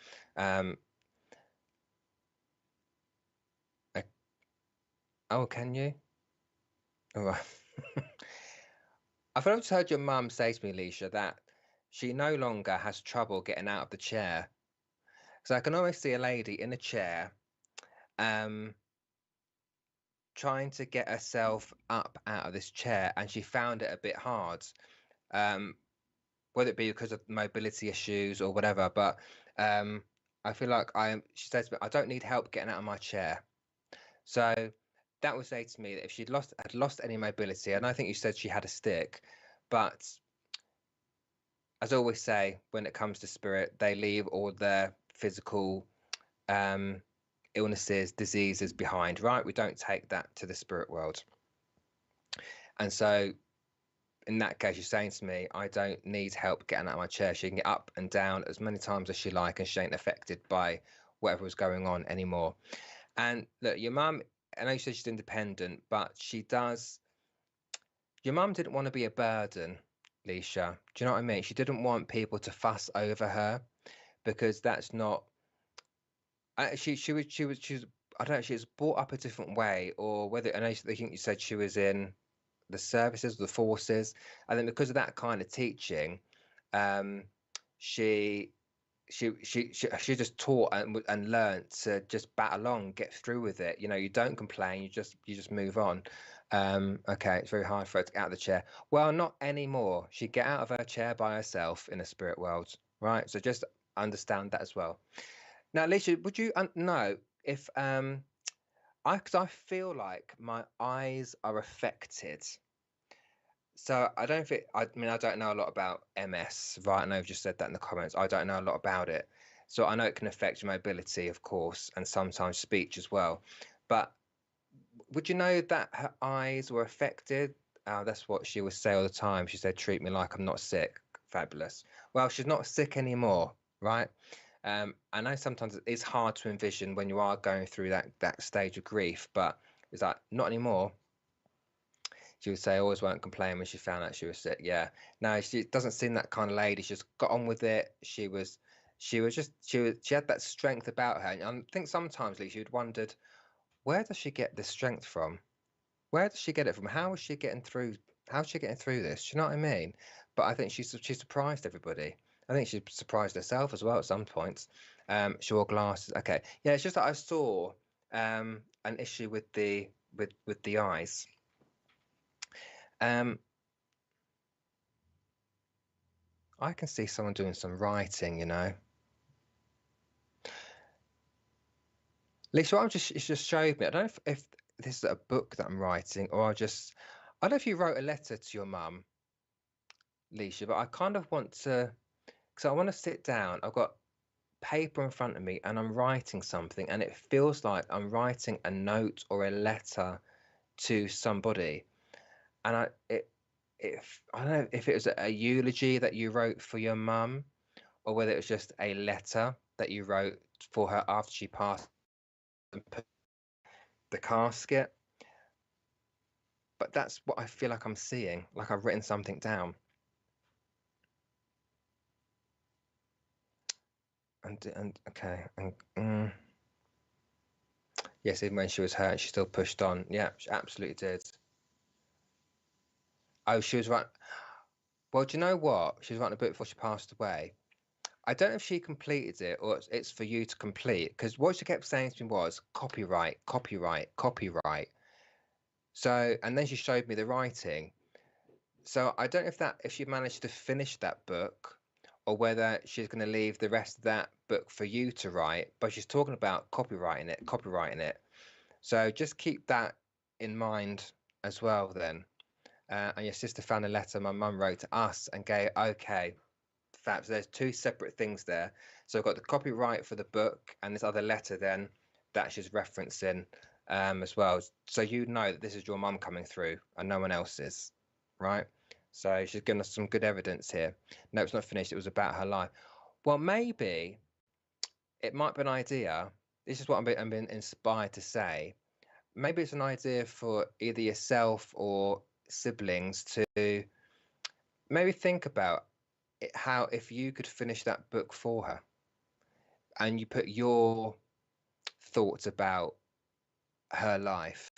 Oh, can you? All right. I've just heard your mum say to me, Alicia, that she no longer has trouble getting out of the chair. So I can always see a lady in a chair, um, trying to get herself up out of this chair, and she found it a bit hard. Um, whether it be because of mobility issues or whatever, but I feel like she says to me, I don't need help getting out of my chair. So that would say to me that if had lost any mobility, and I think you said she had a stick, but as I always say, when it comes to spirit, they leave all their physical illnesses, diseases behind, right? We don't take that to the spirit world. And so in that case, you're saying to me, I don't need help getting out of my chair. She can get up and down as many times as she like, and she ain't affected by whatever was going on anymore. And look, your mum, I know you said she's independent, but she does. Your mum didn't want to be a burden, Leisha. Do you know what I mean? She didn't want people to fuss over her because that's not. She was. I don't know. She was brought up a different way, or whether I think you said she was in the services, the forces. I think because of that kind of teaching, um, she she just taught and learned to just bat along, get through with it. You know, you don't complain, you just move on. Okay, it's very hard for her to get out of the chair. Well, not anymore. She'd get out of her chair by herself in the spirit world, right? So just understand that as well. Now, Alicia, would you know if because I feel like my eyes are affected. So I don't think I mean I don't know a lot about MS, right? I know you've just said that in the comments. I don't know a lot about it. So I know it can affect your mobility, of course, and sometimes speech as well. But would you know that her eyes were affected? That's what she would say all the time. She said, "Treat me like I'm not sick." Fabulous. Well, she's not sick anymore, right? I know sometimes it's hard to envision when you are going through that stage of grief, but it's like not anymore. She would say, I always won't complain when she found out she was sick. Yeah. No, she doesn't seem that kind of lady. She just got on with it. She had that strength about her. And I think sometimes, Lee, you'd wondered, where does she get this strength from? Where does she get it from? How is she getting through? How's she getting through this? Do you know what I mean? But I think she surprised everybody. I think she surprised herself as well at some points. She wore glasses. Okay. Yeah, it's just that I saw an issue with the eyes. I can see someone doing some writing, you know. Lisa, what it's just showed me. I don't know if this is a book that I'm writing, or I don't know if you wrote a letter to your mum, Lisa, but I kind of want to, because I want to sit down. I've got paper in front of me and I'm writing something, and it feels like I'm writing a note or a letter to somebody. And I don't know if it was a eulogy that you wrote for your mum, or whether it was just a letter that you wrote for her after she passed. the casket. But that's what I feel like I'm seeing, like I've written something down. And okay, and yes, even when she was hurt, she still pushed on. Yeah, she absolutely did. Oh, she was right. Well, do you know what? She was writing a book before she passed away. I don't know if she completed it or it's for you to complete, because what she kept saying to me was copyright, copyright, copyright. So, and then she showed me the writing. So I don't know if she managed to finish that book or whether she's going to leave the rest of that book for you to write, but she's talking about copyrighting it, copyrighting it. So just keep that in mind as well then. And your sister found a letter my mum wrote to us and go, okay, fab. So there's two separate things there. So I've got the copyright for the book and this other letter then that she's referencing as well. So you know that this is your mum coming through and no one else's, right? So she's given us some good evidence here. No, it's not finished. It was about her life. Well, maybe it might be an idea. This is what I'm being inspired to say. Maybe it's an idea for either yourself or siblings to maybe think about how if you could finish that book for her and you put your thoughts about her life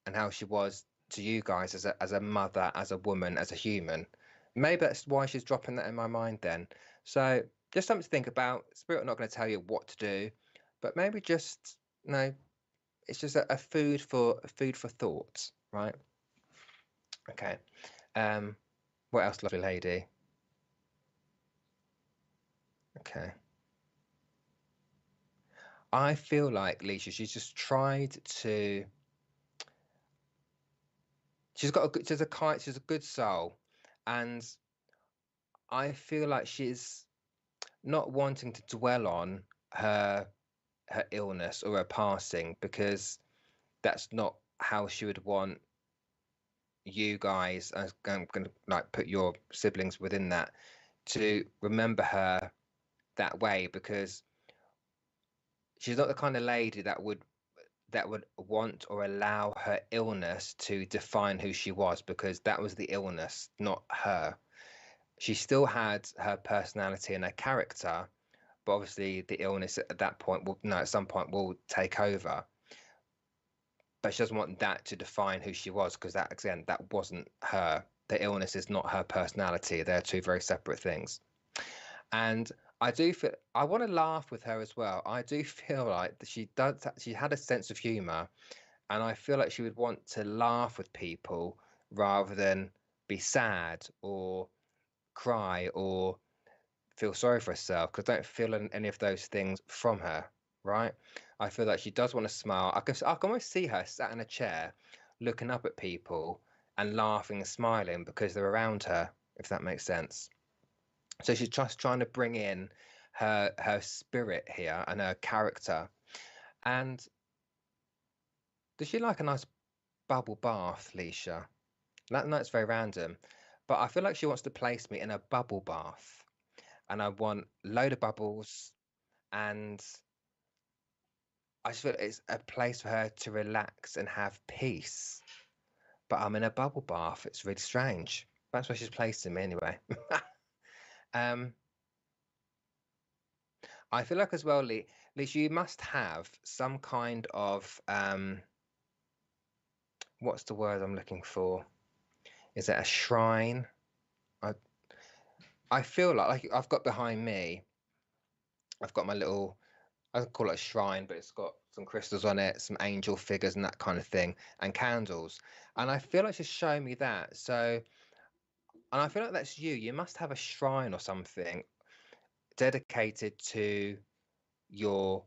and how she was to you guys as a mother, as a woman, as a human. Maybe that's why she's dropping that in my mind then. So just something to think about. Spirit, I'm not going to tell you what to do, but maybe just it's just a food for thought, right? Okay. What else, lovely lady? Okay. I feel like Leisha, she's just tried to. She's a good soul, and I feel like she's not wanting to dwell on her illness or her passing because that's not how she would want you guys. I'm going to like put your siblings within that to remember her that way because she's not the kind of lady that would want or allow her illness to define who she was because that was the illness, not her. She still had her personality and her character, but obviously the illness at that point at some point will take over. But she doesn't want that to define who she was because that again, that wasn't her. The illness is not her personality. They're two very separate things. And I do feel I want to laugh with her as well. I do feel like that she had a sense of humor, and I feel like she would want to laugh with people rather than be sad or cry or feel sorry for herself because I don't feel any of those things from her, right? I feel like she does want to smile. I can almost see her sat in a chair looking up at people and laughing and smiling because they're around her, if that makes sense. So she's just trying to bring in her spirit here and her character. And does she like a nice bubble bath, Leisha? That's very random, but I feel like she wants to place me in a bubble bath, and I want a load of bubbles, and I just feel it's a place for her to relax and have peace. But I'm in a bubble bath. It's really strange. That's where she's placing me anyway. um, I feel like as well, Leisha, you must have some kind of what's the word I'm looking for? Is it a shrine? I feel like I've got behind me, I've got my little, I don't call it a shrine, but it's got some crystals on it, some angel figures and that kind of thing, and candles. And I feel like she's showing me that. So, and I feel like that's you. You must have a shrine or something dedicated to your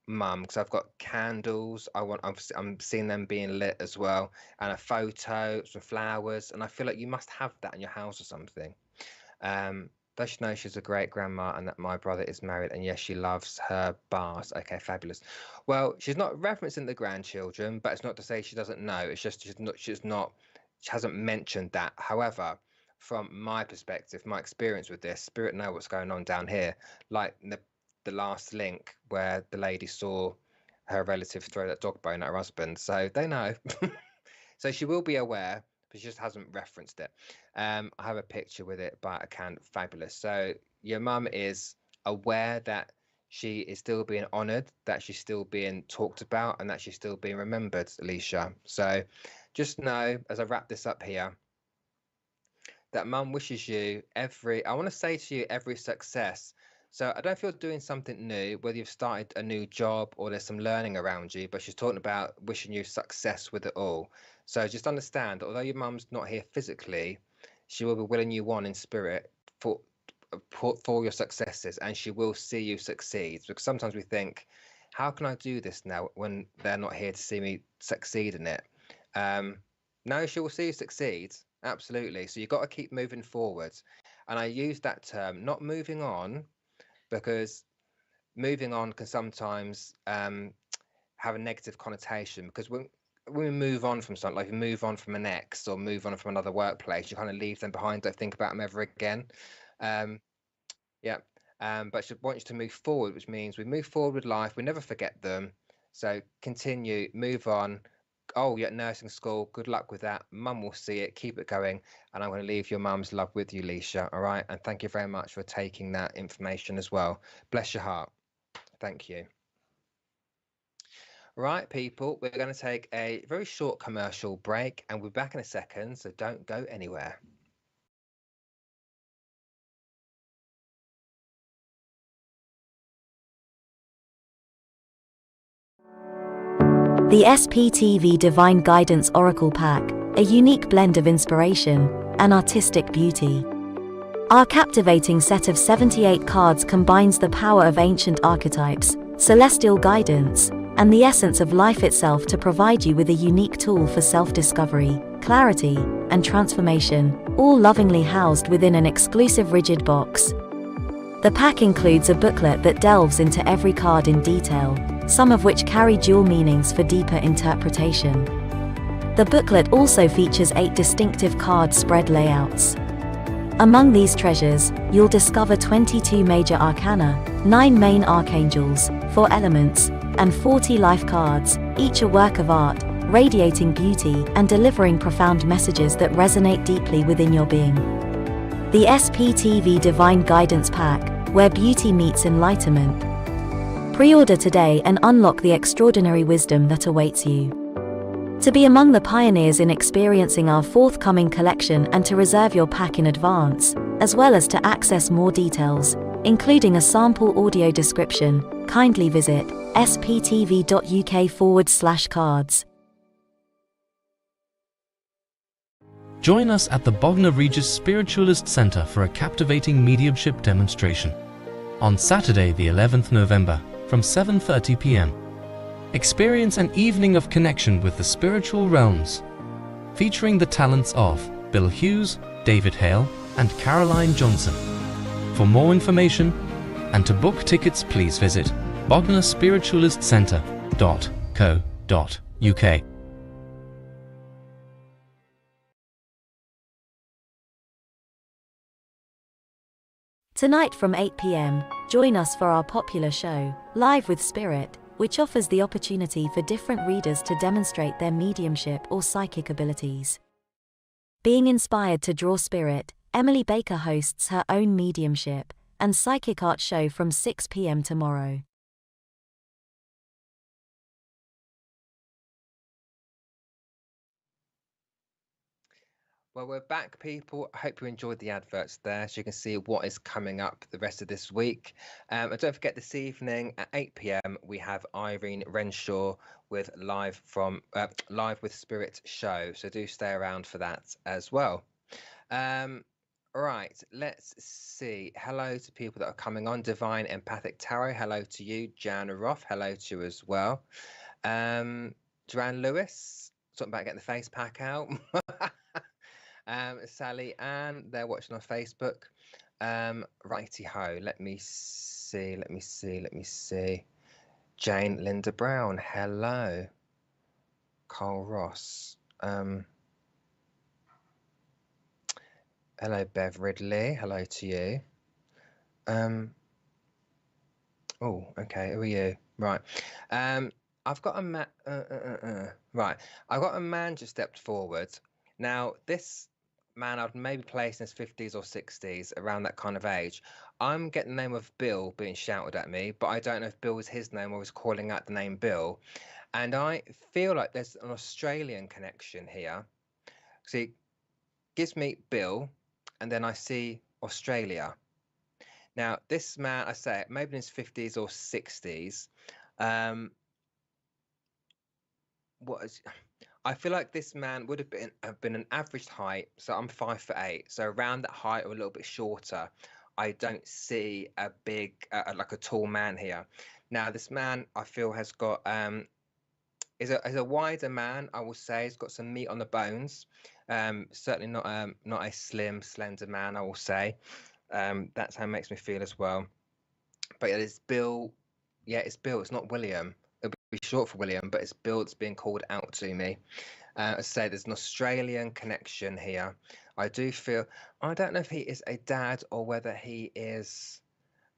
mum because I've got candles. I'm seeing them being lit as well, and a photo, some flowers, and I feel like you must have that in your house or something. Does she know she's a great grandma and that my brother is married? And yes, she loves her bars. Okay, fabulous. Well, she's not referencing the grandchildren, but it's not to say she doesn't know. It's just she hasn't mentioned that. However, from my perspective, my experience with this, spirit know what's going on down here. Like the last link where the lady saw her relative throw that dog bone at her husband. So they know. So she will be aware, but she just hasn't referenced it. I have a picture with it by account. Fabulous. So your mum is aware that she is still being honoured, that she's still being talked about, and that she's still being remembered, Alicia. So just know, as I wrap this up here, that mum wishes you I want to say to you, every success. So I don't know if you're doing something new, whether you've started a new job or there's some learning around you, but she's talking about wishing you success with it all. So just understand that although your mum's not here physically, she will be willing you on in spirit for for your successes, and she will see you succeed. Because sometimes we think, how can I do this now when they're not here to see me succeed in it? No, she will see you succeed. Absolutely. So you've got to keep moving forward. And I use that term, not moving on, because moving on can sometimes have a negative connotation. Because when we move on from something, like you move on from an ex or move on from another workplace, you kind of leave them behind, don't think about them ever again. Um, yeah. But she wants you to move forward, which means we move forward with life. We never forget them. So continue, move on. Oh, you're at nursing school. Good luck with that. Mum will see it. Keep it going. And I'm going to leave your mum's love with you, Leisha. All right. And thank you very much for taking that information as well. Bless your heart. Thank you. Right, people, we're going to take a very short commercial break and we'll be back in a second. So don't go anywhere. The SPTV Divine Guidance Oracle Pack, a unique blend of inspiration and artistic beauty. Our captivating set of 78 cards combines the power of ancient archetypes, celestial guidance, and the essence of life itself to provide you with a unique tool for self-discovery, clarity, and transformation, all lovingly housed within an exclusive rigid box. The pack includes a booklet that delves into every card in detail, some of which carry dual meanings for deeper interpretation. The booklet also features 8 distinctive card spread layouts. Among these treasures, you'll discover 22 major arcana, 9 main archangels, 4 elements, and 40 life cards, each a work of art, radiating beauty and delivering profound messages that resonate deeply within your being. The SPTV Divine Guidance Pack, where beauty meets enlightenment. Pre-order today and unlock the extraordinary wisdom that awaits you. To be among the pioneers in experiencing our forthcoming collection and to reserve your pack in advance, as well as to access more details, including a sample audio description, kindly visit sptv.uk/cards. Join us at the Bognor Regis Spiritualist Centre for a captivating mediumship demonstration on Saturday the 11th November from 7:30 p.m. Experience an evening of connection with the spiritual realms, featuring the talents of Bill Hughes, David Hale, and Caroline Johnson. For more information and to book tickets, please visit bognorspiritualistcentre.co.uk. Tonight from 8 p.m, join us for our popular show, Live with Spirit, which offers the opportunity for different readers to demonstrate their mediumship or psychic abilities. Being inspired to draw spirit, Emily Baker hosts her own mediumship and psychic art show from 6 p.m. tomorrow. Well, we're back, people. I hope you enjoyed the adverts there, so you can see what is coming up the rest of this week. And don't forget, this evening at 8 p.m, we have Irene Renshaw with Live with Spirit show. So do stay around for that as well. Right, let's see. Hello to people that are coming on. Divine Empathic Tarot, hello to you. Jan Roth, hello to you as well. Joanne Lewis, talking about getting the face pack out. Sally Ann, they're watching on Facebook. Righty ho, let me see. Jane Linda Brown, hello. Carl Ross. Hello, Bev Ridley, hello to you. Oh, okay, who are you? Right. I've got a man. Right, I've got a man just stepped forward. Now, this man I'd maybe place in his 50s or 60s, around that kind of age. I'm getting the name of Bill being shouted at me, but I don't know if Bill was his name or was calling out the name Bill. And I feel like there's an Australian connection here. See, gives me Bill, and then I see Australia. Now, this man, I say, maybe in his 50s or 60s. Um, what is, I feel like this man would have been an average height. So I'm 5'8", so around that height or a little bit shorter. I don't see a big, like a tall man here. Now, this man I feel has got is a wider man. I will say he's got some meat on the bones. Certainly not a slim, slender man. I will say. That's how it makes me feel as well. But yeah, it's Bill. Yeah, it's Bill. It's not William. It'll be short for William, but it's Bill that's being called out to me. As I say, there's an Australian connection here. I do feel. I don't know if he is a dad or whether he is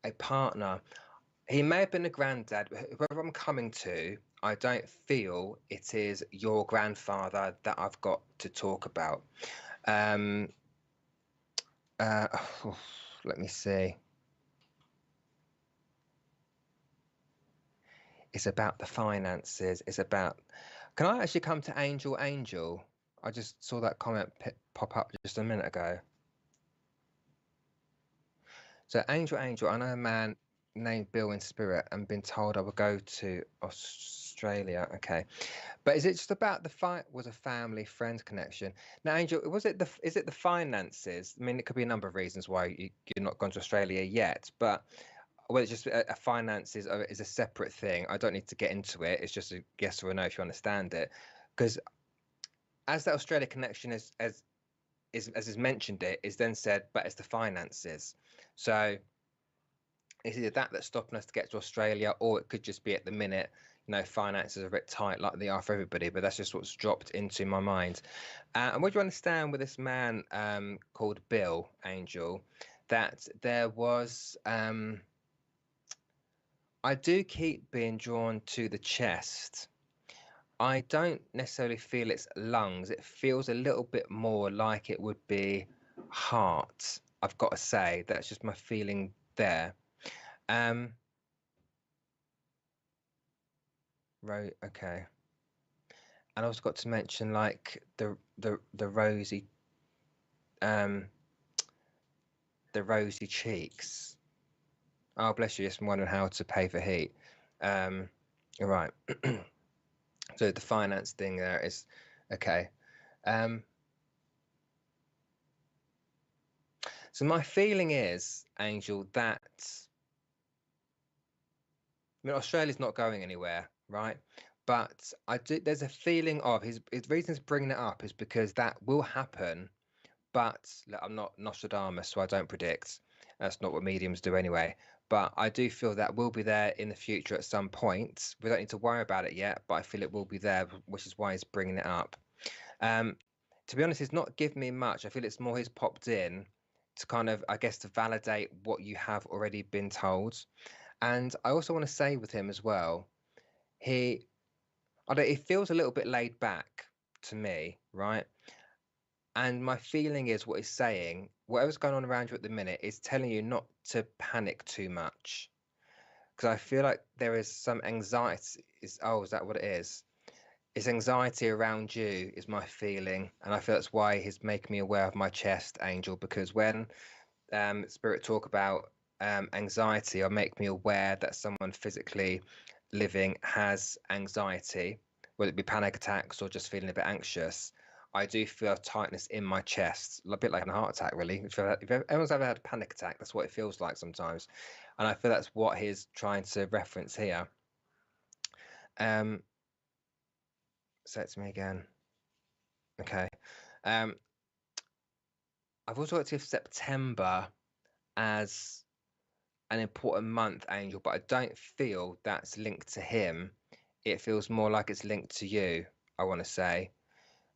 a partner. He may have been a granddad, but whoever I'm coming to, I don't feel it is your grandfather that I've got to talk about. Um, uh, let me see. It's about the finances. It's about. Can I actually come to Angel Angel? I just saw that comment pop up just a minute ago. So Angel Angel, I know a man named Bill in spirit and been told I would go to Australia. Okay, but is it just about the was a family friend connection? Now, Angel, is it the finances? I mean, it could be a number of reasons why you're not gone to Australia yet, but well, it's just a finances is a separate thing. I don't need to get into it. It's just a yes or a no if you understand it, because as that Australia connection as is mentioned, it is then said, but it's the finances. So it's either that's stopping us to get to Australia, or it could just be at the minute, finances are a bit tight like they are for everybody, but that's just what's dropped into my mind. And what do you understand with this man called Bill, Angel, that there was, I do keep being drawn to the chest. I don't necessarily feel it's lungs. It feels a little bit more like it would be heart. I've got to say, that's just my feeling there. Right, okay. And I also got to mention like the um rosy cheeks. Oh, bless you. Just wondering how to pay for heat. All right. So the finance thing there is okay. So my feeling is, Angel, that I mean Australia's not going anywhere, right? But there's a feeling of his reasons bringing it up is because that will happen. But look, I'm not Nostradamus, so I don't predict. That's not what mediums do anyway. But I do feel that will be there in the future at some point. We don't need to worry about it yet, but I feel it will be there, which is why he's bringing it up. To be honest, he's not given me much. I feel it's more he's popped in to kind of, I guess, to validate what you have already been told. And I also want to say with him as well, he feels a little bit laid back to me, right? And my feeling is what he's saying, whatever's going on around you at the minute, is telling you not to panic too much. Because I feel like there is some anxiety. Is that what it is? It's anxiety around you, is my feeling. And I feel that's why he's making me aware of my chest, Angel, because when Spirit talk about anxiety or make me aware that someone physically living has anxiety, whether it be panic attacks or just feeling a bit anxious, I do feel a tightness in my chest, a bit like a heart attack, really. If anyone's ever had a panic attack, that's what it feels like sometimes. And I feel that's what he's trying to reference here. Say it to me again. Okay. I've also got to September as an important month, Angel, but I don't feel that's linked to him. It feels more like it's linked to you, I want to say.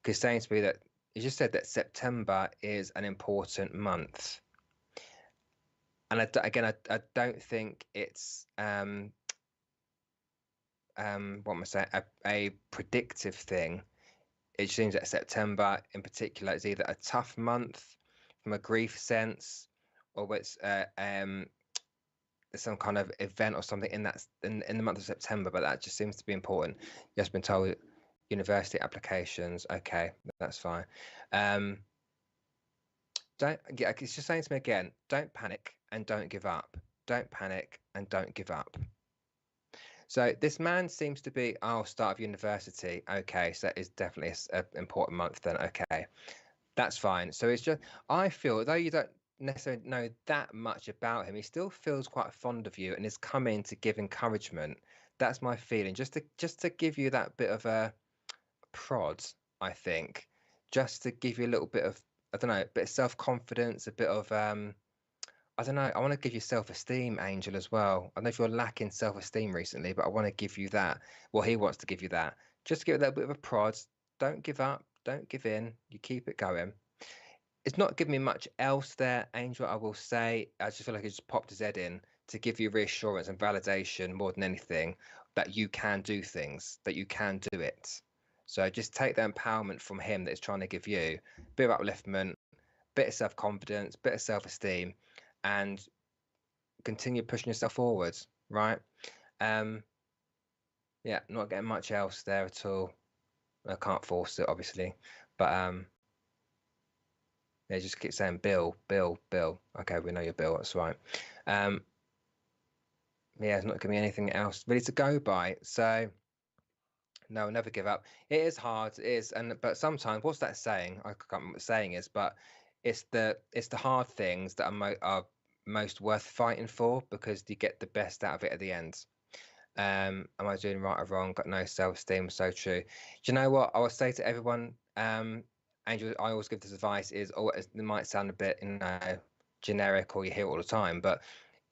Because saying to me that you just said that September is an important month, and I don't think it's what am I saying, a predictive thing. It seems that September in particular is either a tough month from a grief sense, or it's some kind of event or something in that in the month of September. But that just seems to be important. You've just been told university applications. Okay, that's fine. It's just saying to me again, don't panic and don't give up. Don't panic and don't give up. So this man seems to be, start of university. Okay, so that is definitely an important month then. Okay, that's fine. So it's just, I feel, though you don't necessarily know that much about him, he still feels quite fond of you and is coming to give encouragement. That's my feeling. Just to give you that bit of a prod, I think, just to give you a little bit of, I don't know, a bit of self-confidence, a bit of I don't know. I want to give you self-esteem, Angel, as well. I don't know if you're lacking self-esteem recently, but I want to give you that. Well, he wants to give you that. Just give it that bit of a prod. Don't give up. Don't give in. You keep it going. It's not giving me much else there, Angel, I will say. I just feel like he just popped his head in to give you reassurance and validation more than anything that you can do things, that you can do it. So just take the empowerment from him that he's trying to give you. Bit of upliftment, bit of self-confidence, bit of self-esteem, and continue pushing yourself forwards, right? Yeah, not getting much else there at all. I can't force it, obviously, but yeah, just keep saying Bill, Bill, Bill. Okay, we know you're Bill, that's right. Yeah, it's not giving me anything else really to go by. So no, never give up. It is hard, it is, but sometimes, what's that saying? I can't remember what the saying is, but it's the hard things that are most worth fighting for, because you get the best out of it at the end. Am I doing right or wrong? Got no self-esteem. So true. Do you know what I will say to everyone? Angel, I always give this advice, is, it might sound a bit, generic, or you hear it all the time, but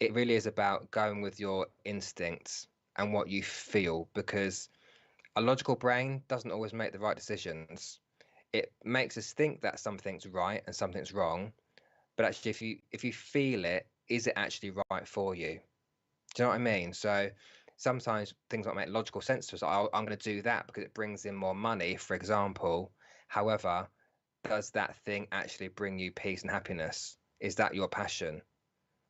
it really is about going with your instincts and what you feel, because a logical brain doesn't always make the right decisions. It makes us think that something's right and something's wrong, but actually, if you feel it, is it actually right for you? Do you know what I mean? So sometimes things might make logical sense to us. I'm going to do that because it brings in more money, for example. However, does that thing actually bring you peace and happiness? Is that your passion?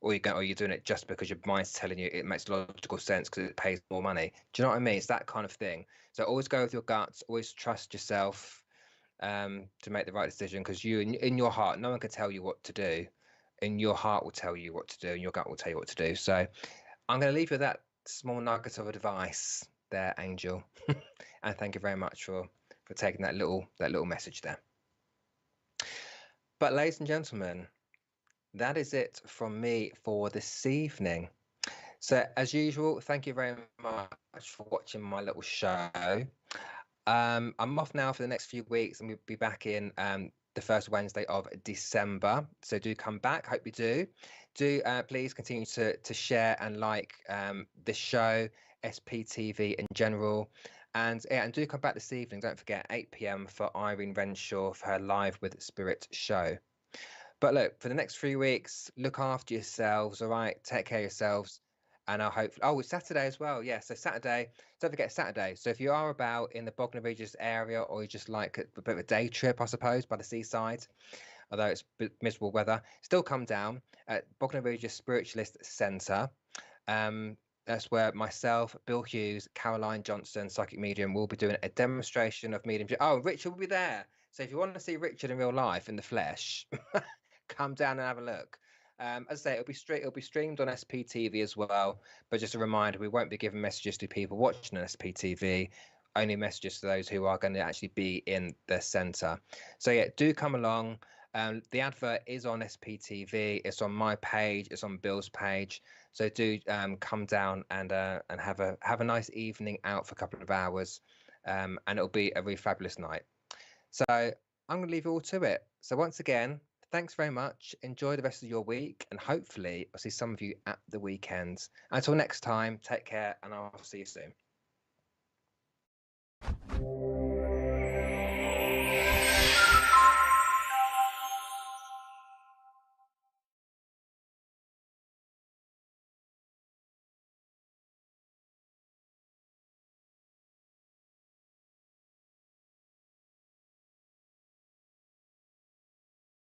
Or you're doing it just because your mind's telling you it makes logical sense because it pays more money? Do you know what I mean? It's that kind of thing. So always go with your guts. Always trust yourself to make the right decision, because you, in your heart, no one can tell you what to do. In your heart will tell you what to do, and your gut will tell you what to do. So I'm going to leave you with that small nugget of advice there, Angel. And thank you very much for taking that little message there. But ladies and gentlemen, that is it from me for this evening. So as usual, thank you very much for watching my little show. I'm off now for the next few weeks, and we'll be back in the first Wednesday of December. So do come back. Hope you do. Please continue to share and like this show, SPTV in general. And do come back this evening. Don't forget, 8 p.m. for Irene Renshaw for her Live with Spirit show. But look, for the next 3 weeks, look after yourselves, all right? Take care of yourselves. And I hope, it's Saturday as well. Yeah, so Saturday, don't forget Saturday. So if you are about in the Bognor Regis area, or you just like a bit of a day trip, I suppose, by the seaside, although it's miserable weather, still come down at Bognor Regis Spiritualist Centre. That's where myself, Bill Hughes, Caroline Johnson, Psychic Medium, will be doing a demonstration of mediumship. Oh, Richard will be there. So if you want to see Richard in real life, in the flesh, come down and have a look. As I say, it'll be streamed on SPTV as well. But just a reminder, we won't be giving messages to people watching on SPTV. Only messages to those who are going to actually be in the centre. So yeah, do come along. The advert is on SPTV. It's on my page. It's on Bill's page. So do come down and have a nice evening out for a couple of hours, and it'll be a really fabulous night. So I'm going to leave you all to it. So once again, thanks very much. Enjoy the rest of your week, and hopefully I'll see some of you at the weekends. Until next time, take care, and I'll see you soon.